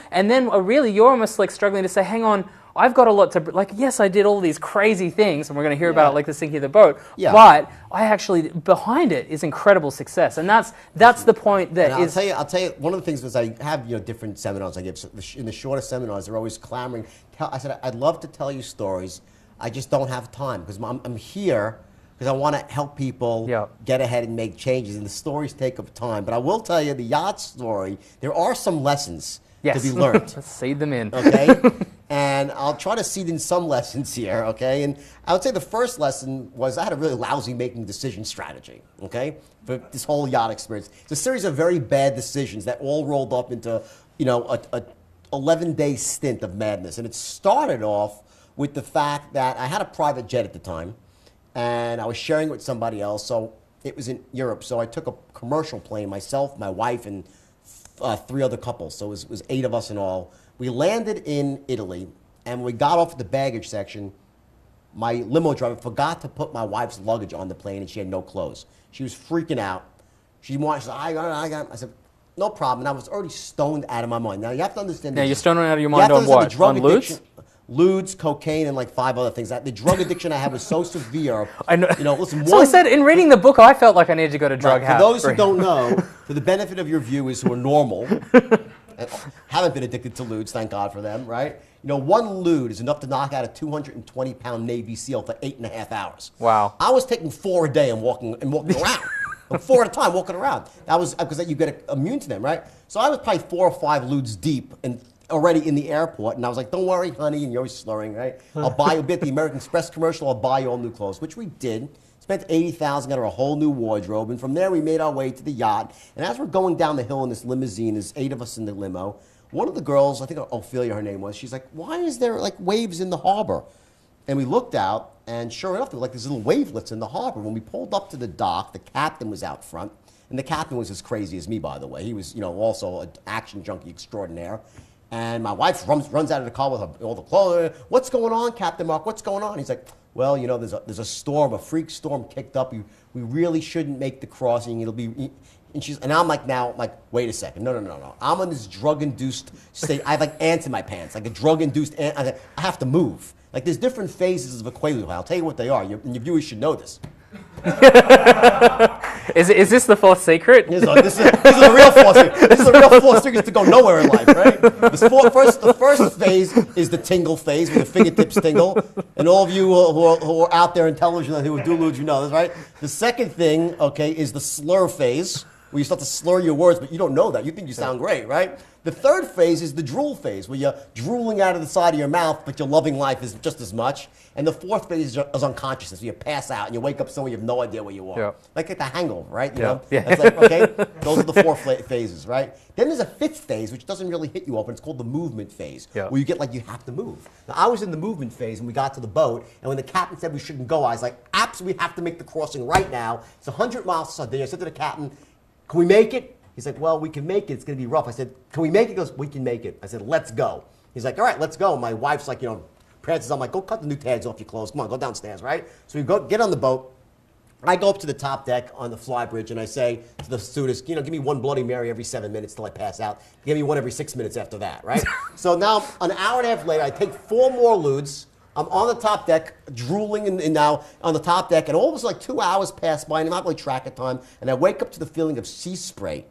Speaker 1: almost like struggling to say, hang on, I've got a lot to, like, yes, I did all these crazy things, and we're going to hear about it, like the sinking of the boat, but I actually, behind it is incredible success, and that's the point that
Speaker 2: I'll tell you, one of the things was I have, different seminars I give. So in the shorter seminars, they're always clamoring. I said, I'd love to tell you stories, I just don't have time, because I'm here because I want to help people get ahead and make changes, and the stories take up time. But I will tell you, the yacht story, there are some lessons to be learned.
Speaker 1: Let's seed them in.
Speaker 2: Okay? And I'll try to seed in some lessons here, okay? And I would say the first lesson was I had a really lousy making decision strategy, okay? For this whole yacht experience. It's a series of very bad decisions that all rolled up into, a 11-day stint of madness. And it started off with the fact that I had a private jet at the time, and I was sharing it with somebody else. So it was in Europe. So I took a commercial plane, myself, my wife, and 3 other couples. So it was 8 of us in all. We landed in Italy, and when we got off at the baggage section, my limo driver forgot to put my wife's luggage on the plane, and she had no clothes. She was freaking out. She said, I said, no problem. And I was already stoned out of my mind. Now, you have to understand.
Speaker 1: Now, you're stoned out of your mind on what? On lewds?
Speaker 2: Lewds, cocaine, and like 5 other things. The drug addiction I had was so severe.
Speaker 1: I know. Listen. So I said, in reading the book, I felt like I needed to go to drug house.
Speaker 2: For those who don't know, for the benefit of your viewers who are normal, and haven't been addicted to lewds, thank God for them, right? 1 lewd is enough to knock out a 220-pound Navy SEAL for 8.5 hours.
Speaker 1: Wow.
Speaker 2: I was taking 4 a day and walking around. 4 at a time walking around. That was because you get immune to them, right? So I was probably 4 or 5 lewds deep and already in the airport, and I was like, don't worry, honey, and you're always slurring, right? I'll buy you a bit, the American Express commercial, I'll buy you all new clothes, which we did. Spent $80,000, got her a whole new wardrobe, and from there we made our way to the yacht. And as we're going down the hill in this limousine, there's 8 of us in the limo. One of the girls, I think Ophelia her name was, she's like, why is there like waves in the harbor? And we looked out, and sure enough, there were like these little wavelets in the harbor. When we pulled up to the dock, the captain was out front. And the captain was as crazy as me, by the way. He was, also an action junkie extraordinaire. And my wife runs out of the car with all the clothes. What's going on, Captain Mark? What's going on? He's like, well, there's a storm, a freak storm kicked up. We really shouldn't make the crossing. and I'm like, now, like, wait a second. No. I'm in this drug-induced state. I have like ants in my pants, like a drug-induced ant. I have to move. Like, there's different phases of a quaalude. I'll tell you what they are. Your viewers should know this.
Speaker 1: Is this the fourth secret?
Speaker 2: This is a real fourth secret. This is a real fourth secret to go nowhere in life, right? The first phase is the tingle phase, where the fingertips tingle. And all of you who are out there in television who are doodlers, you know this, right? The second thing, okay, is the slur phase, where you start to slur your words, but you don't know that. You think you sound great, right? The third phase is the drool phase, where you're drooling out of the side of your mouth, but you're loving life is just as much. And the fourth phase is unconsciousness, where you pass out and you wake up somewhere you have no idea where you are.
Speaker 1: Yep.
Speaker 2: Like the hangover, right? You
Speaker 1: Yep.
Speaker 2: know?
Speaker 1: Yeah.
Speaker 2: That's like, okay, those are the four phases, right? Then there's a fifth phase, which doesn't really hit you open. It's called the movement phase,
Speaker 1: Yep.
Speaker 2: where you get like you have to move. Now, I was in the movement phase when we got to the boat, and when the captain said we shouldn't go, I was like, absolutely, we have to make the crossing right now. It's 100 miles to Sardinia. I said to the captain, can we make it? He's like, well, we can make it. It's going to be rough. I said, can we make it? He goes, we can make it. I said, let's go. He's like, all right, let's go. And my wife's like, you know, prances. I'm like, go cut the new tags off your clothes. Come on, go downstairs, right? So we get on the boat. I go up to the top deck on the flybridge, and I say to the stewardess, you know, give me one Bloody Mary every 7 minutes till I pass out. Give me one every 6 minutes after that, right? So now, an hour and a half later, I take 4 more ludes. I'm on the top deck, drooling and now on the top deck, and all of a sudden, like 2 hours pass by, and I'm not really tracking time, and I wake up to the feeling of sea spray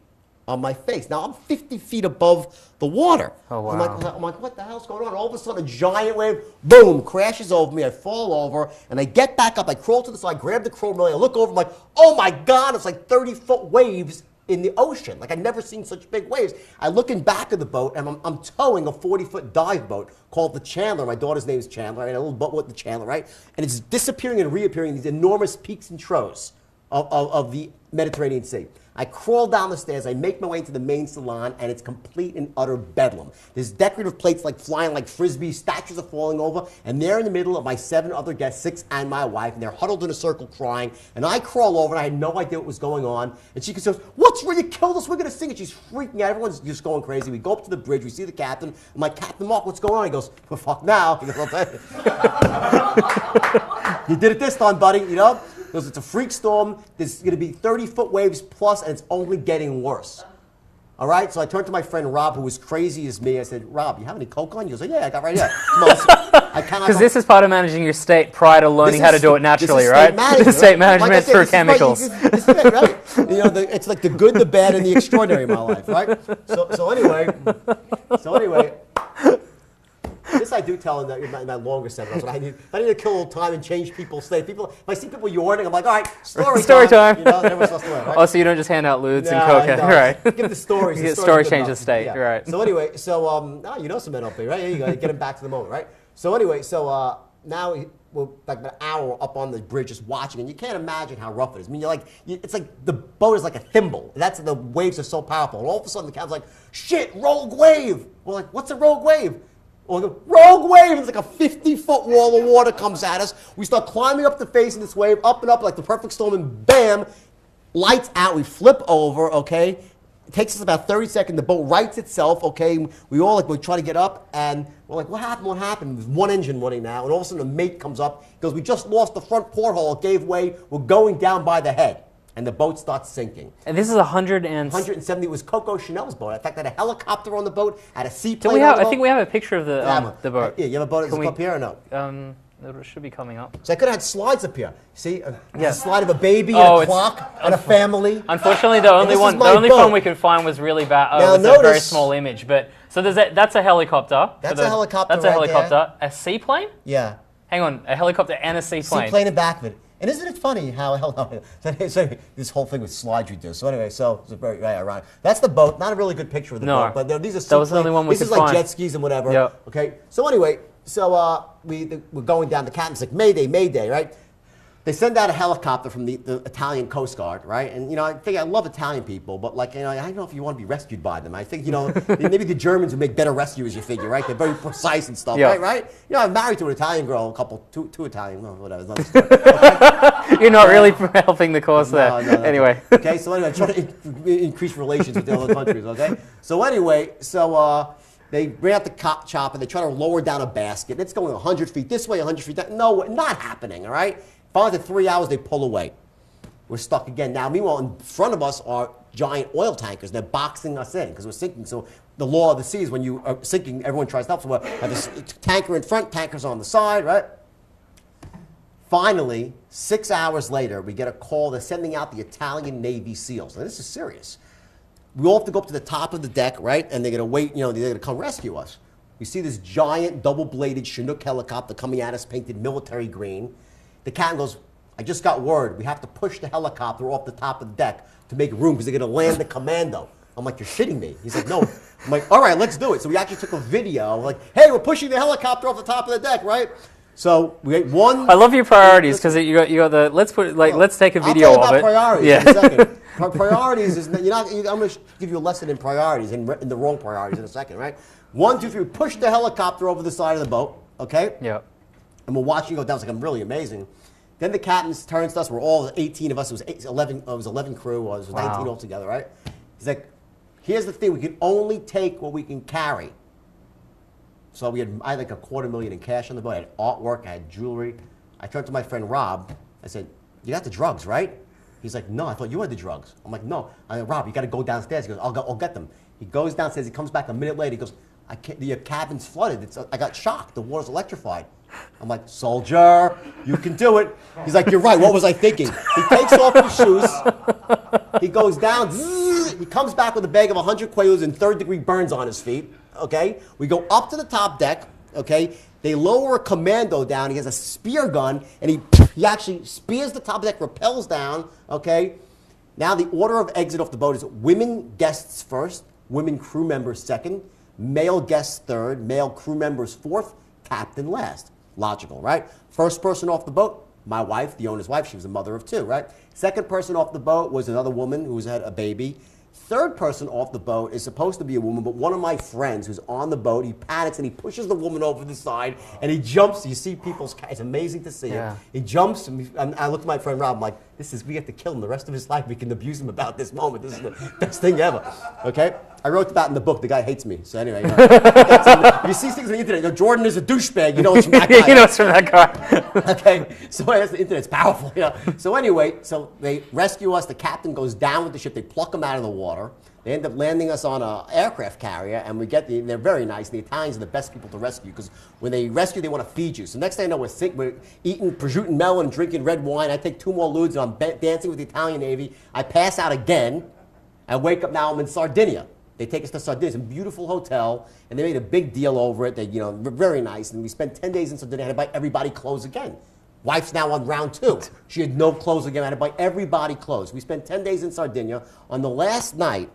Speaker 2: on my face. Now, I'm 50 feet above the water.
Speaker 1: Oh, wow.
Speaker 2: I'm like, what the hell's going on? All of a sudden, a giant wave, boom, crashes over me. I fall over, and I get back up. I crawl to the side, grab the chrome railing. I look over, I'm like, oh, my God, it's like 30-foot waves in the ocean. Like, I'd never seen such big waves. I look in back of the boat, and I'm towing a 40-foot dive boat called the Chandler. My daughter's name is Chandler. I had a little boat with the Chandler, right? And it's disappearing and reappearing, these enormous peaks and troughs of the Mediterranean Sea. I crawl down the stairs, I make my way into the main salon, and it's complete and utter bedlam. There's decorative plates like flying like frisbees, statues are falling over, and they're in the middle of my 7 other guests, 6 and my wife, and they're huddled in a circle crying, and I crawl over, and I had no idea what was going on, and she says, what's wrong? You killed us, we're going to sing, and she's freaking out, everyone's just going crazy. We go up to the bridge, we see the captain, I'm like, Captain Mark, what's going on? He goes, well, fuck now. He goes, I'll tell you. You did it this time, buddy, you know? Because it's a freak storm, there's going to be 30-foot waves plus, and it's only getting worse. All right? So I turned to my friend Rob, who was crazy as me. I said, Rob, you have any coke on? He goes, yeah, I got right here. Because
Speaker 1: this is part of managing your state prior to learning how to do it naturally, right? This is state management through chemicals.
Speaker 2: This is it, right? You know, it's like the good, the bad, and the extraordinary in my life, right? So anyway, this I do tell in my longer seminars. If I need to kill a little time and change people's state. If I see people yawning, I'm like, all right, story time. You know, everyone's supposed to learn, right?
Speaker 1: Oh, so you don't just hand out lewds and coke, right?
Speaker 2: Give the stories.
Speaker 1: You get story change the state,
Speaker 2: yeah.
Speaker 1: right?
Speaker 2: So anyway, you know some NLP, right? Here you go. Get them back to the moment, right? So anyway, now we're like an hour up on the bridge just watching, and you can't imagine how rough it is. I mean, it's like the boat is like a thimble. The waves are so powerful. And all of a sudden the captain's like, shit, rogue wave. We're like, what's a rogue wave? Or the rogue wave, it's like a 50-foot wall of water comes at us. We start climbing up the face of this wave, up and up like the perfect storm, and bam, lights out. We flip over, okay? It takes us about 30 seconds. The boat rights itself, okay? We try to get up, and we're like, what happened? What happened? There's one engine running now, and all of a sudden a mate comes up. He goes, we just lost the front porthole. It gave way. We're going down by the head. And the boat starts sinking.
Speaker 1: And this is
Speaker 2: 170. It was Coco Chanel's boat. In fact, I had a helicopter on the boat, had a seaplane on the boat.
Speaker 1: I think we have a picture of the boat.
Speaker 2: Yeah, you have a boat up here or no?
Speaker 1: It should be coming up.
Speaker 2: So I could have had slides up here. See, a slide of a baby and a clock and a family.
Speaker 1: Unfortunately, the only one we could find was really bad. It was a very small image. But so that's a helicopter.
Speaker 2: That's a helicopter.
Speaker 1: That's a helicopter. A seaplane?
Speaker 2: Yeah.
Speaker 1: Hang on, a helicopter and a seaplane.
Speaker 2: Seaplane in back of it. And isn't it funny how this whole thing with slides you do? So anyway, it's very ironic. That's the boat. Not a really good picture of the boat, but these are seaplanes.
Speaker 1: That was the only one we could find.
Speaker 2: This is like jet skis and whatever.
Speaker 1: Yep.
Speaker 2: Okay. So anyway, we're going down. The captain's like, Mayday, Mayday, right? They send out a helicopter from the Italian Coast Guard, right? And, you know, I think I love Italian people, but, like, you know, I don't know if you want to be rescued by them. I think, you know, maybe the Germans would make better rescuers, you figure, right? They're very precise and stuff, right? You know, I'm married to an Italian girl, two Italian, no, whatever. Another story. Okay?
Speaker 1: You're not really helping the cause there.
Speaker 2: No.
Speaker 1: Anyway.
Speaker 2: Okay, so anyway, try to increase relations with the other countries, okay? So anyway, they bring out the chopper, they try to lower down a basket. It's going 100 feet this way, 100 feet that. No, not happening, all right? Finally, after 3 hours, they pull away. We're stuck again. Now, meanwhile, in front of us are giant oil tankers. And they're boxing us in because we're sinking. So the law of the sea is when you are sinking, everyone tries to help. So we have this tanker in front, tankers on the side, right? Finally, 6 hours later, we get a call. They're sending out the Italian Navy SEALs. Now, this is serious. We all have to go up to the top of the deck, right? And they're going to wait, they're going to come rescue us. We see this giant double-bladed Chinook helicopter coming at us, painted military green. The captain goes, I just got word. We have to push the helicopter off the top of the deck to make room because they're going to land the commando. I'm like, you're shitting me. He's like, no. I'm like, all right, let's do it. So we actually took a video. Like, hey, we're pushing the helicopter off the top of the deck, right? So we had one.
Speaker 1: I love your priorities because you got the let's take a video
Speaker 2: I'll tell
Speaker 1: of
Speaker 2: you
Speaker 1: it.
Speaker 2: about priorities in a second. Priorities is I'm going to give you a lesson in priorities in the wrong priorities in a second, right? 1, 2, 3. Push the helicopter over the side of the boat, okay?
Speaker 1: Yeah.
Speaker 2: And we're watching it go down. It's like, I'm really amazing. Then the captain turns to us. We're all 18 of us. It was 11. It was 11 crew. It was 19 altogether, right? He's like, here's the thing. We can only take what we can carry. So I had like $250,000 in cash on the boat. I had artwork. I had jewelry. I turned to my friend Rob. I said, you got the drugs, right? He's like, no, I thought you had the drugs. I'm like, no. I said, Rob, you got to go downstairs. He goes, I'll get them. He goes downstairs. He comes back a minute later. He goes, your cabin's flooded. I got shocked. The water's electrified. I'm like, soldier, you can do it. He's like, you're right. What was I thinking? He takes off his shoes. He goes down. Zzz, he comes back with a bag of 100 Quaaludes and third-degree burns on his feet. Okay? We go up to the top deck. Okay? They lower a commando down. He has a spear gun, and he actually spears the top deck, rappels down. Okay? Now the order of exit off the boat is women guests first, women crew members second, male guests third, male crew members fourth, captain last. Logical, right? First person off the boat, my wife, the owner's wife. She was a mother of 2, right? Second person off the boat was another woman who's had a baby. Third person off the boat is supposed to be a woman, but one of my friends who's on the boat, he panics and he pushes the woman over the side and he jumps. You see it's amazing to see it. He jumps and I look at my friend Rob, I'm like, we have to kill him the rest of his life. We can abuse him about this moment. This is the best thing ever, okay? I wrote about it in the book. The guy hates me. So anyway, if you see things on the internet, Jordan is a douchebag. You know it's from that guy.
Speaker 1: You know it's from that guy.
Speaker 2: Okay, so that's the internet's powerful. So anyway, so they rescue us. The captain goes down with the ship. They pluck him out of the water. They end up landing us on an aircraft carrier, and they're very nice. And the Italians are the best people to rescue because when they rescue, they want to feed you. So next thing I know, we're eating prosciutto melon and drinking red wine. I take 2 more ludes, and I'm dancing with the Italian Navy. I pass out again. I wake up now. I'm in Sardinia. They take us to Sardinia, it's a beautiful hotel, and they made a big deal over it. They, very nice. And we spent 10 days in Sardinia. I had to buy everybody clothes again. Wife's now on round 2. She had no clothes again. I had to buy everybody clothes. We spent 10 days in Sardinia. On the last night,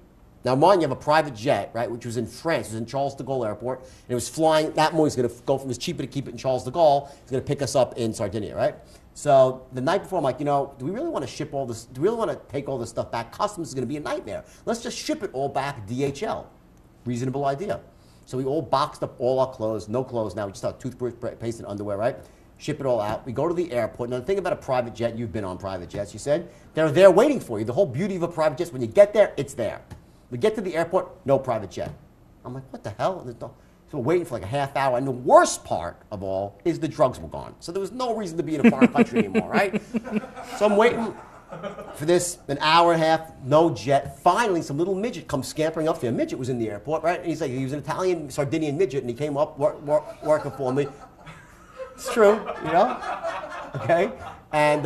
Speaker 2: now mind you have a private jet, right, which was in France. It was in Charles de Gaulle Airport, and it was flying. That morning, going to go from. It was cheaper to keep it in Charles de Gaulle. It's going to pick us up in Sardinia, right? So the night before, I'm like, do we really want to ship all this? Do we really want to take all this stuff back? Customs is going to be a nightmare. Let's just ship it all back DHL. Reasonable idea. So we all boxed up all our clothes. No clothes now. We just have toothbrush, paste, and underwear, right? Ship it all out. We go to the airport. Now the thing about a private jet, you've been on private jets, you said, they're there waiting for you. The whole beauty of a private jet is when you get there, it's there. We get to the airport, no private jet. I'm like, what the hell? So we're waiting for like a half hour, and the worst part of all is the drugs were gone. So there was no reason to be in a foreign country anymore, right? So I'm waiting for this, an hour and a half, no jet. Finally, some little midget comes scampering up there. A midget was in the airport, right? And he was an Italian, Sardinian midget, and he came up working for me. It's true, Okay? And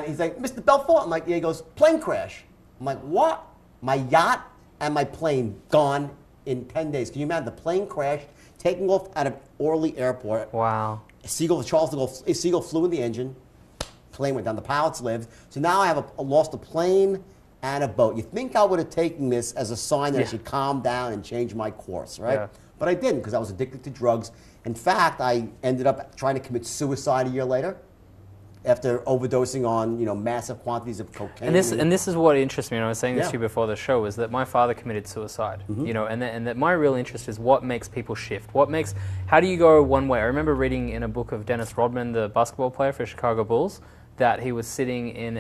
Speaker 2: he's like, Mr. Belfort? I'm like, yeah. He goes, plane crash. I'm like, what? My yacht and my plane gone in 10 days. Can you imagine? The plane crashed, taking off out of Orly Airport.
Speaker 1: Wow.
Speaker 2: Charles de Gaulle, a seagull flew in the engine. Plane went down. The pilots lived. So now I have lost a plane and a boat. You think I would have taken this as a sign that I should calm down and change my course, right? Yeah. But I didn't because I was addicted to drugs. In fact, I ended up trying to commit suicide a year later after overdosing on, massive quantities of cocaine.
Speaker 1: And this is what interests me, and I was saying this to you before the show, is that my father committed suicide, and that my real interest is what makes people shift. How do you go one way? I remember reading in a book of Dennis Rodman, the basketball player for Chicago Bulls, that he was sitting in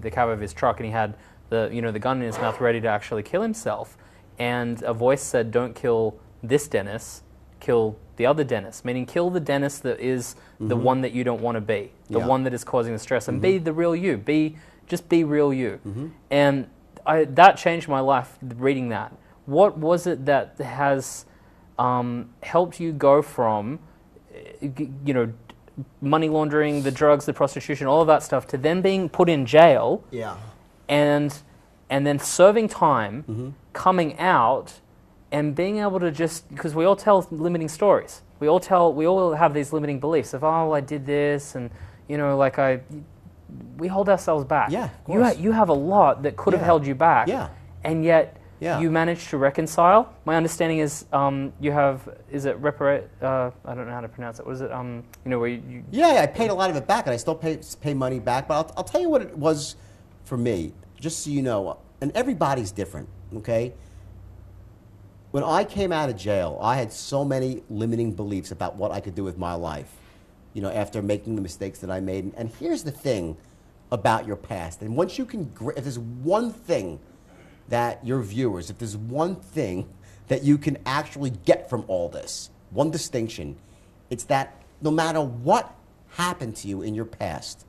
Speaker 1: the cab of his truck and he had the gun in his mouth ready to actually kill himself, and a voice said, "Don't kill this Dennis, kill the other Dennis," meaning kill the Dennis that is the one that you don't want to be, the one that is causing the stress, and be the real you. Just be real you. And that changed my life, reading that. What was it that has helped you go from, money laundering, the drugs, the prostitution, all of that stuff, to then being put in jail?
Speaker 2: Yeah.
Speaker 1: And then serving time, coming out, and being able to just, because we all tell limiting stories. We all have these limiting beliefs of, oh, I did this, and we hold ourselves back.
Speaker 2: Yeah, of course.
Speaker 1: You have a lot that could have held you back.
Speaker 2: Yeah.
Speaker 1: And yet you managed to reconcile. My understanding is you have, is it I don't know how to pronounce it. What is it? Where you
Speaker 2: Yeah, I paid a lot of it back, and I still pay money back. But I'll tell you what it was for me, just so you know. And everybody's different, okay? When I came out of jail, I had so many limiting beliefs about what I could do with my life, after making the mistakes that I made. And here's the thing about your past. And once you can, if there's one thing that your viewers, if there's one thing that you can actually get from all this, one distinction, it's that no matter what happened to you in your past,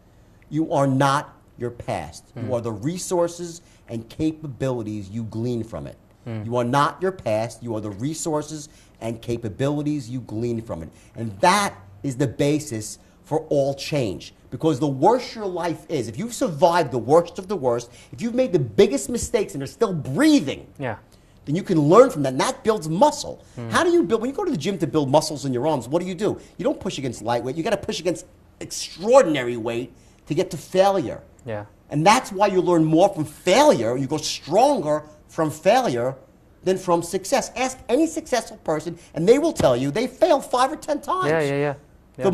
Speaker 2: you are not your past. You are the resources and capabilities you glean from it. You are not your past. You are the resources and capabilities you glean from it. And that is the basis for all change. Because the worse your life is, if you've survived the worst of the worst, if you've made the biggest mistakes and are still breathing, then you can learn from that, and that builds muscle. How do you build, when you go to the gym to build muscles in your arms, what do? You don't push against lightweight. You got to push against extraordinary weight to get to failure.
Speaker 1: Yeah.
Speaker 2: And that's why you learn more from failure. You go stronger from failure than from success. Ask any successful person, and they will tell you they failed 5 or 10 times.
Speaker 1: Yeah.
Speaker 2: The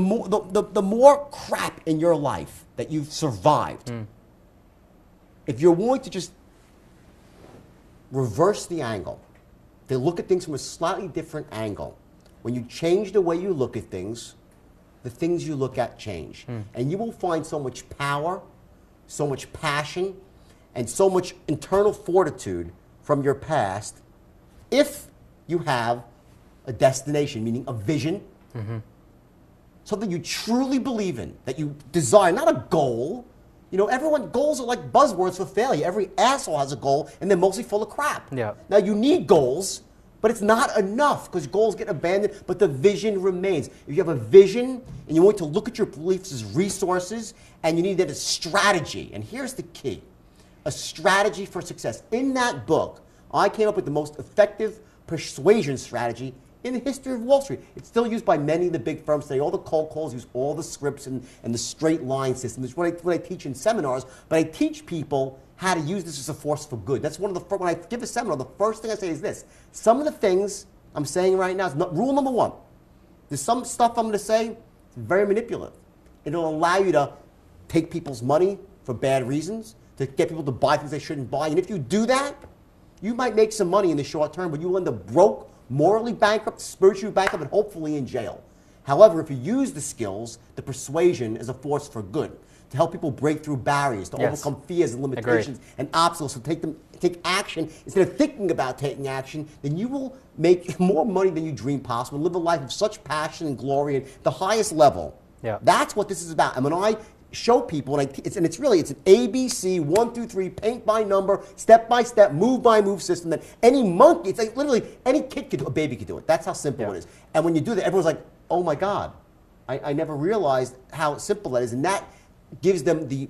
Speaker 2: more crap in your life that you've survived, if you're willing to just reverse the angle, to look at things from a slightly different angle, when you change the way you look at things, the things you look at change. And you will find so much power, so much passion, and so much internal fortitude from your past if you have a destination, meaning a vision, something you truly believe in, that you desire, not a goal. Goals are like buzzwords for failure. Every asshole has a goal, and they're mostly full of crap.
Speaker 1: Yeah.
Speaker 2: Now, you need goals, but it's not enough, because goals get abandoned, but the vision remains. If you have a vision, and you want to look at your beliefs as resources, and you need that as strategy, and here's the key, a strategy for success. In that book, I came up with the most effective persuasion strategy in the history of Wall Street. It's still used by many of the big firms today. All the cold calls use all the scripts and the straight line system. It's what I teach in seminars, but I teach people how to use this as a force for good. That's one of the when I give a seminar, the first thing I say is this. Some of the things I'm saying right now is rule number one. There's some stuff I'm going to say, it's very manipulative. It'll allow you to take people's money for bad reasons, to get people to buy things they shouldn't buy. And if you do that, you might make some money in the short term, but you'll end up broke, morally bankrupt, spiritually bankrupt, and hopefully in jail. However, if you use the skills, the persuasion as a force for good, to help people break through barriers, to overcome fears and limitations and obstacles, to take action instead of thinking about taking action, then you will make more money than you dreamed possible, live a life of such passion and glory at the highest level.
Speaker 1: Yeah.
Speaker 2: That's what this is about. And when I show people, and it's an ABC, 1 through 3, paint by number, step by step, move by move system that any monkey, it's like literally any kid could do, a baby could do it. That's how simple it is. And when you do that, everyone's like, oh my God, I never realized how simple that is. And that gives them the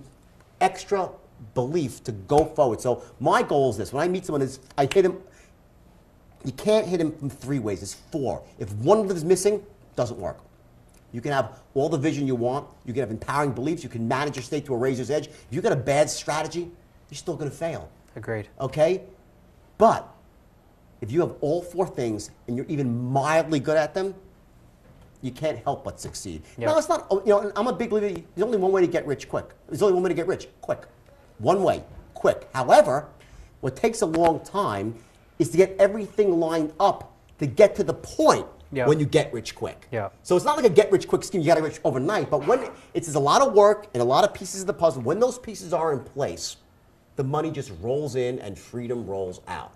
Speaker 2: extra belief to go forward. So my goal is this. When I meet someone, I hit him. You can't hit him from 3 ways. It's 4. If one of them is missing, it doesn't work. You can have all the vision you want. You can have empowering beliefs. You can manage your state to a razor's edge. If you've got a bad strategy, you're still going to fail.
Speaker 1: Agreed. Okay?
Speaker 2: But if you have all 4 things and you're even mildly good at them, you can't help but succeed. Yep. Now, it's not, I'm a big believer, there's only one way to get rich quick. There's only one way to get rich, quick. One way, quick. However, what takes a long time is to get everything lined up to get to the point when you get rich quick. So it's not like a get rich quick scheme, you got to get rich overnight, but when there's a lot of work and a lot of pieces of the puzzle, when those pieces are in place, the money just rolls in and freedom rolls out.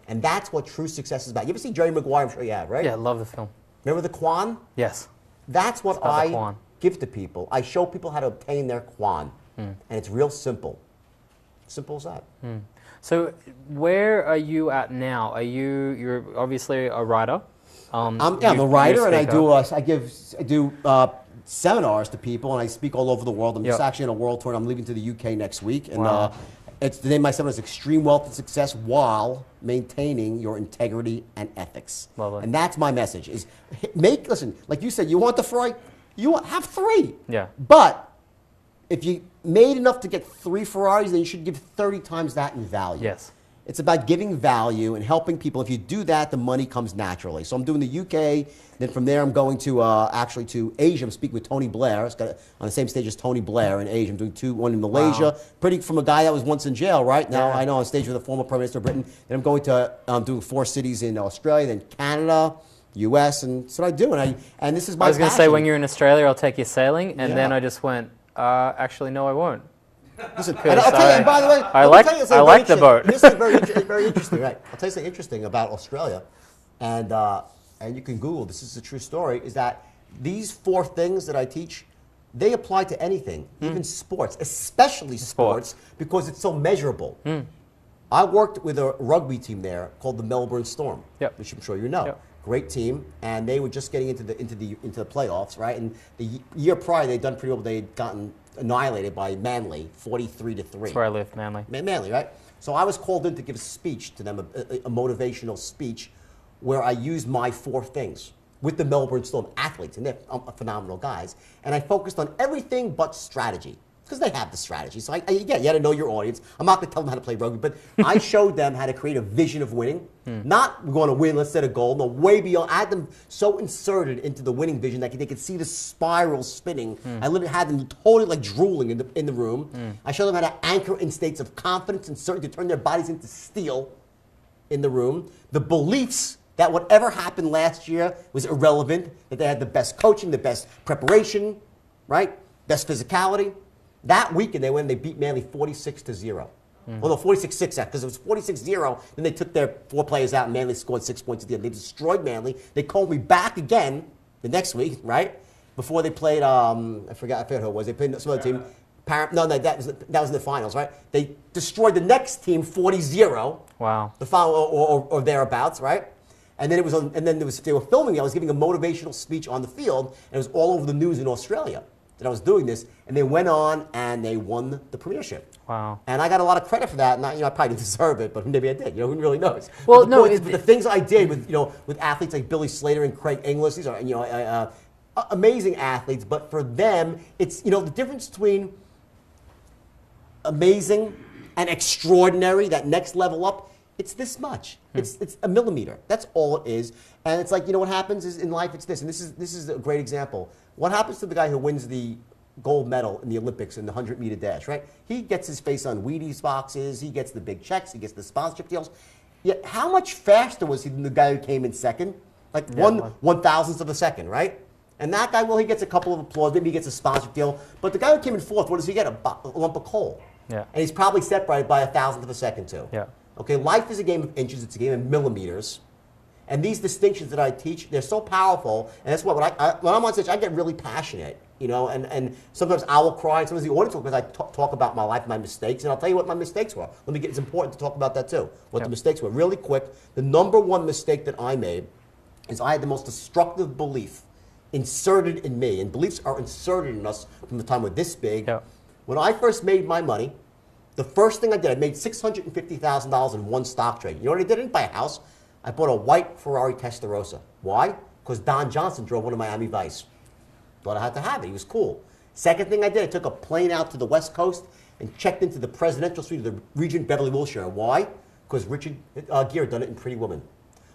Speaker 2: And that's what true success is about. You ever see Jerry Maguire? I'm sure you have, right?
Speaker 1: Yeah, I love the film.
Speaker 2: Remember the Quan?
Speaker 1: Yes.
Speaker 2: That's what I give to people. I show people how to obtain their Quan. And it's real simple. Simple as that.
Speaker 1: So where are you at now? You're obviously a writer.
Speaker 2: I'm a writer, and I do seminars to people, and I speak all over the world. I'm just actually on a world tour. I'm leaving to the UK next week, and it's the name of my seminar is Extreme Wealth and Success while maintaining your integrity and ethics.
Speaker 1: Lovely.
Speaker 2: And that's my message: is listen, like you said, you want the Ferrari, have 3.
Speaker 1: Yeah.
Speaker 2: But if you made enough to get 3 Ferraris, then you should give 30 times that in value.
Speaker 1: Yes.
Speaker 2: It's about giving value and helping people. If you do that, the money comes naturally. So I'm doing the UK. Then from there, I'm going to actually to Asia. I'm speaking with Tony Blair. It's got on the same stage as Tony Blair in Asia. I'm doing one in Malaysia. Wow. Pretty from a guy that was once in jail, right? Now I know on stage with a former Prime Minister of Britain. Then I'm going to doing 4 cities in Australia, then Canada, U.S. And that's what I do. And this is my
Speaker 1: I was going to say, when you're in Australia, I'll take you sailing. And then I just went, actually, no, I won't.
Speaker 2: Listen, and I'll tell you, and by the way,
Speaker 1: I like the boat.
Speaker 2: This is very interesting, right? I'll tell you something interesting about Australia, and you can Google, this is a true story, is that these 4 things that I teach, they apply to anything, even sports, especially sports, because it's so measurable. I worked with a rugby team there called the Melbourne Storm, which I'm sure you know. Great team, and they were just getting into the playoffs, right? And the year prior, they'd done pretty well. They'd gotten annihilated by Manly, 43-3.
Speaker 1: That's where I live, Manly.
Speaker 2: Manly, right? So I was called in to give a speech to them, a motivational speech, where I used my 4 things with the Melbourne Storm athletes, and they're phenomenal guys. And I focused on everything but strategy, because they have the strategy. So again, you got to know your audience. I'm not going to tell them how to play rugby, but I showed them how to create a vision of winning. Not we're going to win, let's set a goal. No, way beyond. I had them so inserted into the winning vision that they could see the spiral spinning. I literally had them totally like drooling in the room. I showed them how to anchor in states of confidence and certainty to turn their bodies into steel in the room. The beliefs that whatever happened last year was irrelevant, that they had the best coaching, the best preparation, right? Best physicality. That weekend, they went and they beat Manly 46-0. Well, no, 46-6, because it was 46-0. Then they took their 4 players out, and Manly scored 6 points at the end. They destroyed Manly. They called me back again the next week, right? Before they played, I forgot who it was. They played some other team. That was in the finals, right? They destroyed the next team 40-0.
Speaker 1: Wow.
Speaker 2: The final or thereabouts, right? And then they were filming me. I was giving a motivational speech on the field, and it was all over the news in Australia that I was doing this, and they went on and they won the premiership.
Speaker 1: Wow. And
Speaker 2: I got a lot of credit for that, and I probably didn't deserve it, but maybe I did. Who really knows?
Speaker 1: Well,
Speaker 2: the things I did with athletes like Billy Slater and Craig Inglis, these are amazing athletes, but for them, it's the difference between amazing and extraordinary, that next level up. It's this much. It's a millimeter. That's all it is. And it's like, what happens is in life, it's this. And this is a great example. What happens to the guy who wins the gold medal in the Olympics in the 100-meter dash, right? He gets his face on Wheaties boxes. He gets the big checks. He gets the sponsorship deals. Yet how much faster was he than the guy who came in second? Like 1/1000th of a second, right? And that guy, well, he gets a couple of applause. Maybe he gets a sponsorship deal. But the guy who came in 4th, what does he get? A lump of coal.
Speaker 1: Yeah. And
Speaker 2: he's probably separated by 1,000th of a second, too.
Speaker 1: Yeah.
Speaker 2: Okay, life is a game of inches. It's a game of millimeters. And these distinctions that I teach, they're so powerful. And that's what when I'm on stage, I get really passionate, and sometimes I will cry, and sometimes the audience will, because I talk about my life, my mistakes, and I'll tell you what my mistakes were. It's important to talk about that too, what the mistakes were. Really quick, the number 1 mistake that I made is I had the most destructive belief inserted in me, and beliefs are inserted in us from the time we're this big. Yeah. When I first made my money, the first thing I did, I made $650,000 in one stock trade. You know what I did? I didn't buy a house. I bought a white Ferrari Testarossa. Why? Because Don Johnson drove one of Miami Vice. Thought I had to have it. He was cool. Second thing I did, I took a plane out to the West Coast and checked into the presidential suite of the Regent Beverly Wilshire. Why? Because Richard Gere had done it in Pretty Woman.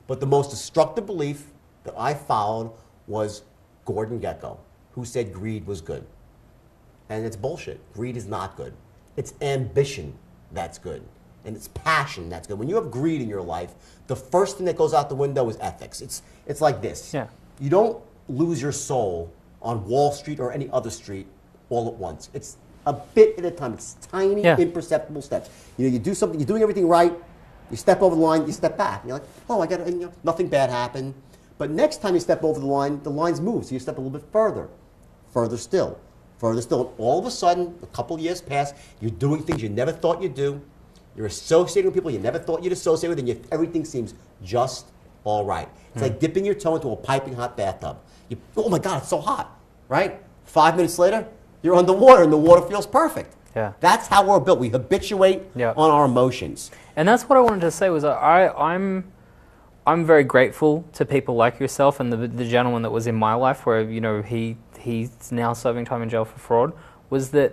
Speaker 2: But the most destructive belief that I followed was Gordon Gekko, who said greed was good. And it's bullshit. Greed is not good. It's ambition that's good. And it's passion that's good. When you have greed in your life, the first thing that goes out the window is ethics. It's like this. Yeah. You don't lose your soul on Wall Street or any other street all at once. It's a bit at a time. It's tiny, imperceptible steps. You do something, you're doing everything right, you step over the line, you step back. You're like, oh, I got it, nothing bad happened. But next time you step over the lines move, so you step a little bit further, further still. And all of a sudden, a couple years pass, you're doing things you never thought you'd do. You're associating with people you never thought you'd associate with, and everything seems just all right. It's like dipping your toe into a piping hot bathtub. Oh my God, it's so hot, right? 5 minutes later, you're underwater, and the water feels perfect.
Speaker 1: Yeah.
Speaker 2: That's how we're built. We habituate on our emotions.
Speaker 1: And that's what I wanted to say was I'm very grateful to people like yourself and the gentleman that was in my life where, you know, he's now serving time in jail for fraud, was that,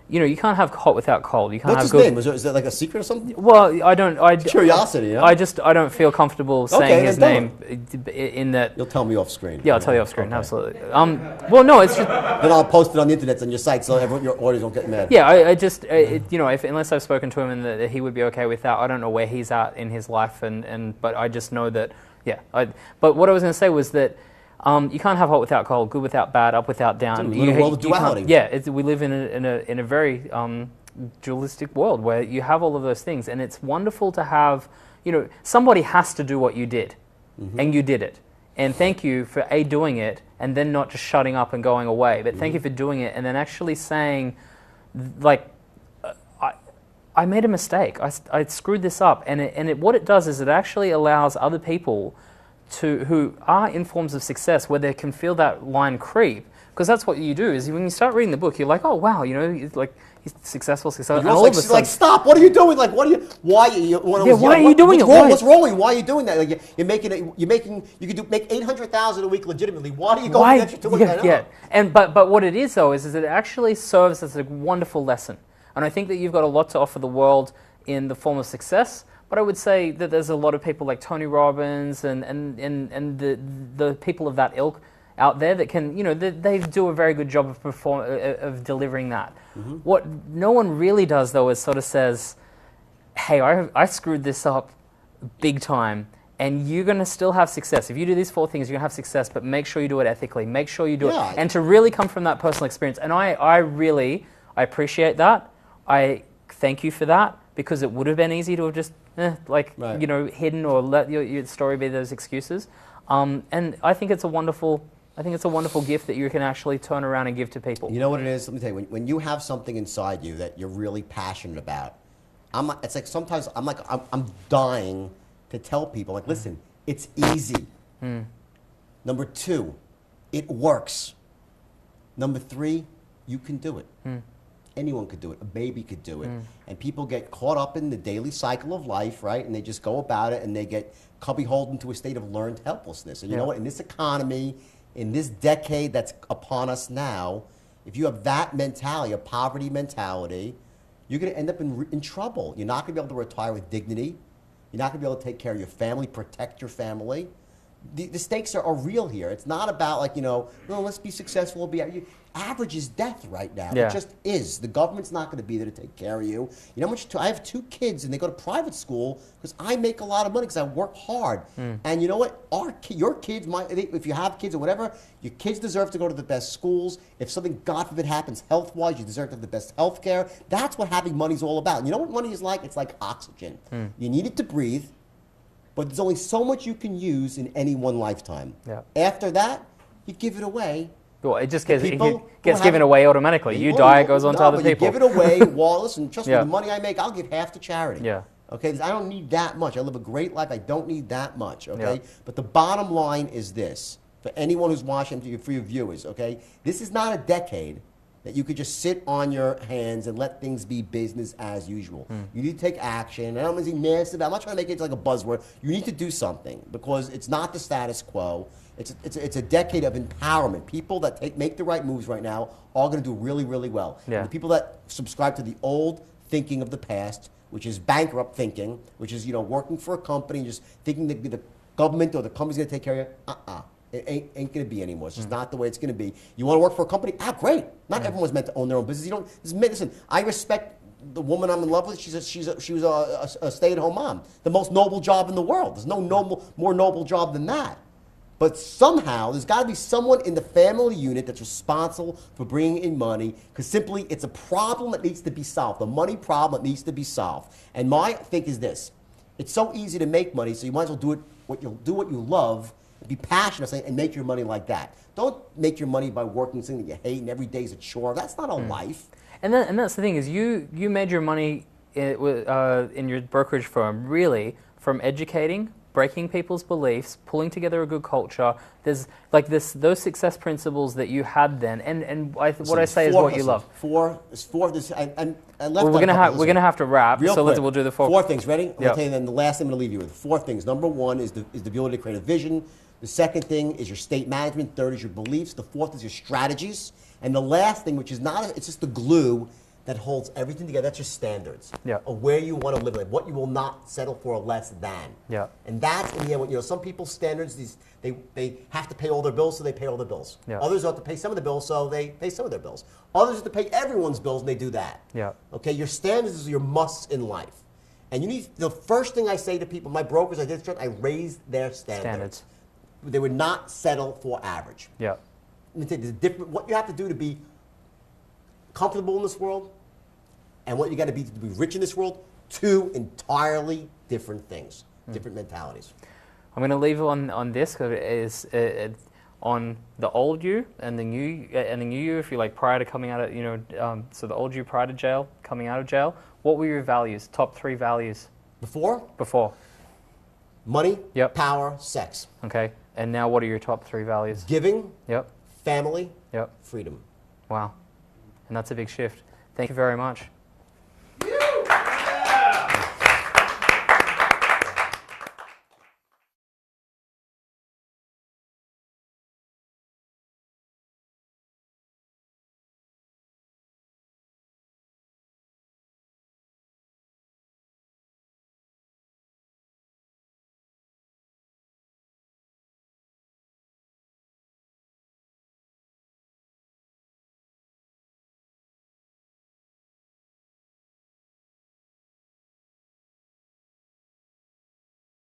Speaker 1: you know, you can't have hot without cold. You can't
Speaker 2: What's
Speaker 1: have
Speaker 2: his name? Is that like a secret or something?
Speaker 1: Well, I don't.
Speaker 2: Curiosity, yeah?
Speaker 1: I don't feel comfortable saying his name in that.
Speaker 2: You'll tell me off screen.
Speaker 1: Yeah, I'll tell you off screen, absolutely. Well, no, it's just...
Speaker 2: Then I'll post it on the internet on your site so your audience won't get mad.
Speaker 1: Yeah, I just, you know, unless I've spoken to him and that he would be okay with that, I don't know where he's at in his life, but I just know that, yeah. But what I was going to say was that you can't have hot without cold, good without bad, up without down.
Speaker 2: We live in a world of duality.
Speaker 1: Yeah, we live in a very dualistic world where you have all of those things, and it's wonderful to have, you know, somebody has to do what you did, and you did it. And thank you for doing it, and then not just shutting up and going away, but thank you for doing it, and then actually saying, like, I made a mistake. I screwed this up, and what it does is it actually allows other people who are in forms of success where they can feel that line creep, because that's what you do is when you start reading the book, you're like, oh wow, you know, it's like he's successful.
Speaker 2: And all of a sudden, like, stop! What are you doing? Like, why are you doing it? What's wrong with you? Why are you doing that? Like, you could make $800,000 a week legitimately. Why do you go the extra to look that up?
Speaker 1: And but what it is though is it actually serves as a wonderful lesson, and I think that you've got a lot to offer the world in the form of success. But I would say that there's a lot of people like Tony Robbins and the people of that ilk out there that can, you know, they do a very good job of delivering that. What no one really does though is sort of says, hey, I screwed this up big time, and you're going to still have success. If you do these 4 things, you're going to have success, but make sure you do it ethically. Make sure you do it. And to really come from that personal experience. And I really appreciate that. I thank you for that, because it would have been easy to have just you know, hidden or let your story be those excuses. And I think it's a wonderful gift that you can actually turn around and give to people.
Speaker 2: You know what it is? Let me tell you. When you have something inside you that you're really passionate about, it's like sometimes I'm dying to tell people, like, listen, it's easy. Number 2, it works. Number 3, you can do it. Anyone could do it. A baby could do it. And people get caught up in the daily cycle of life, right? And they just go about it, and they get cubbyholed into a state of learned helplessness. And you know what? In this economy, in this decade that's upon us now, if you have that mentality, a poverty mentality, you're going to end up in trouble. You're not going to be able to retire with dignity. You're not going to be able to take care of your family, protect your family. The stakes are real here. It's not about, like, you know, no, let's be successful. Average is death right now. It just is. The government's not going to be there to take care of you. You know how much? I have 2 kids, and they go to private school because I make a lot of money because I work hard. And you know what? Your kids, if you have kids or whatever, your kids deserve to go to the best schools. If something, God forbid, happens health-wise, you deserve to have the best health care. That's what having money is all about. And you know what money is like? It's like oxygen. You need it to breathe. But there's only so much you can use in any one lifetime. After that, you give it away.
Speaker 1: Well, it just gets given away automatically. You die, it goes on to other people.
Speaker 2: You give it away. Well, listen, trust me, the money I make, I'll give half to charity. Okay, I don't need that much. I live a great life. I don't need that much. Okay, but the bottom line is this: for anyone who's watching, for your viewers, okay, this is not a decade that you could just sit on your hands and let things be business as usual. You need to take action. I don't mean massive. I'm not trying to make it like a buzzword. You need to do something because it's not the status quo. It's a decade of empowerment. People that make the right moves right now are going to do really, really well. The people that subscribe to the old thinking of the past, which is bankrupt thinking, which is, you know, working for a company, just thinking that the government or the company's going to take care of you. It ain't going to be anymore. It's just not the way it's going to be. You want to work for a company? Great. Not everyone's meant to own their own business. You don't. Listen, I respect the woman I'm in love with. She was a stay-at-home mom. The most noble job in the world. There's no more noble job than that. But somehow there's got to be someone in the family unit that's responsible for bringing in money, because simply it's a problem that needs to be solved. The money problem that needs to be solved. And my thing is this: it's so easy to make money, so you might as well do what you love. Be passionate and make your money like that. Don't make your money by working something that you hate and every day is a chore. That's not a life.
Speaker 1: And that's the thing is you made your money in your brokerage firm really from educating, breaking people's beliefs, pulling together a good culture. There's like those success principles that you had then, and what I say is what you love.
Speaker 2: Well,
Speaker 1: we're gonna have to wrap. So we'll do the
Speaker 2: four things. Ready?
Speaker 1: Yep.
Speaker 2: I'll tell you. Then the last thing I'm gonna leave you with. Four things. Number one is the ability to create a vision. The second thing is your state management. Third is your beliefs. The fourth is your strategies. And the last thing, which is it's just the glue that holds everything together. That's your standards.
Speaker 1: Yeah.
Speaker 2: Of where you want to live, like what you will not settle for less than.
Speaker 1: Yeah.
Speaker 2: And that's in the end. Some people's standards, they have to pay all their bills, so they pay all their bills.
Speaker 1: Yeah.
Speaker 2: Others have to pay some of the bills, so they pay some of their bills. Others have to pay everyone's bills, and they do that.
Speaker 1: Yeah.
Speaker 2: Okay. Your standards is your musts in life, and you need. The first thing I say to people, my brokers, I raised their standards. They would not settle for average.
Speaker 1: Yeah.
Speaker 2: Let me tell you, what you have to do to be comfortable in this world and what you got to be rich in this world, two entirely different things, different mentalities.
Speaker 1: I'm going to leave on this because it is on the old you and the new you. If you like prior to coming out of so the old you prior to jail, coming out of jail. What were your values? Top 3 values. Before.
Speaker 2: Money.
Speaker 1: Yep.
Speaker 2: Power. Sex.
Speaker 1: Okay. And now, what are your top 3 values?
Speaker 2: Giving.
Speaker 1: Yep.
Speaker 2: Family.
Speaker 1: Yep.
Speaker 2: Freedom.
Speaker 1: Wow. And that's a big shift. Thank you very much.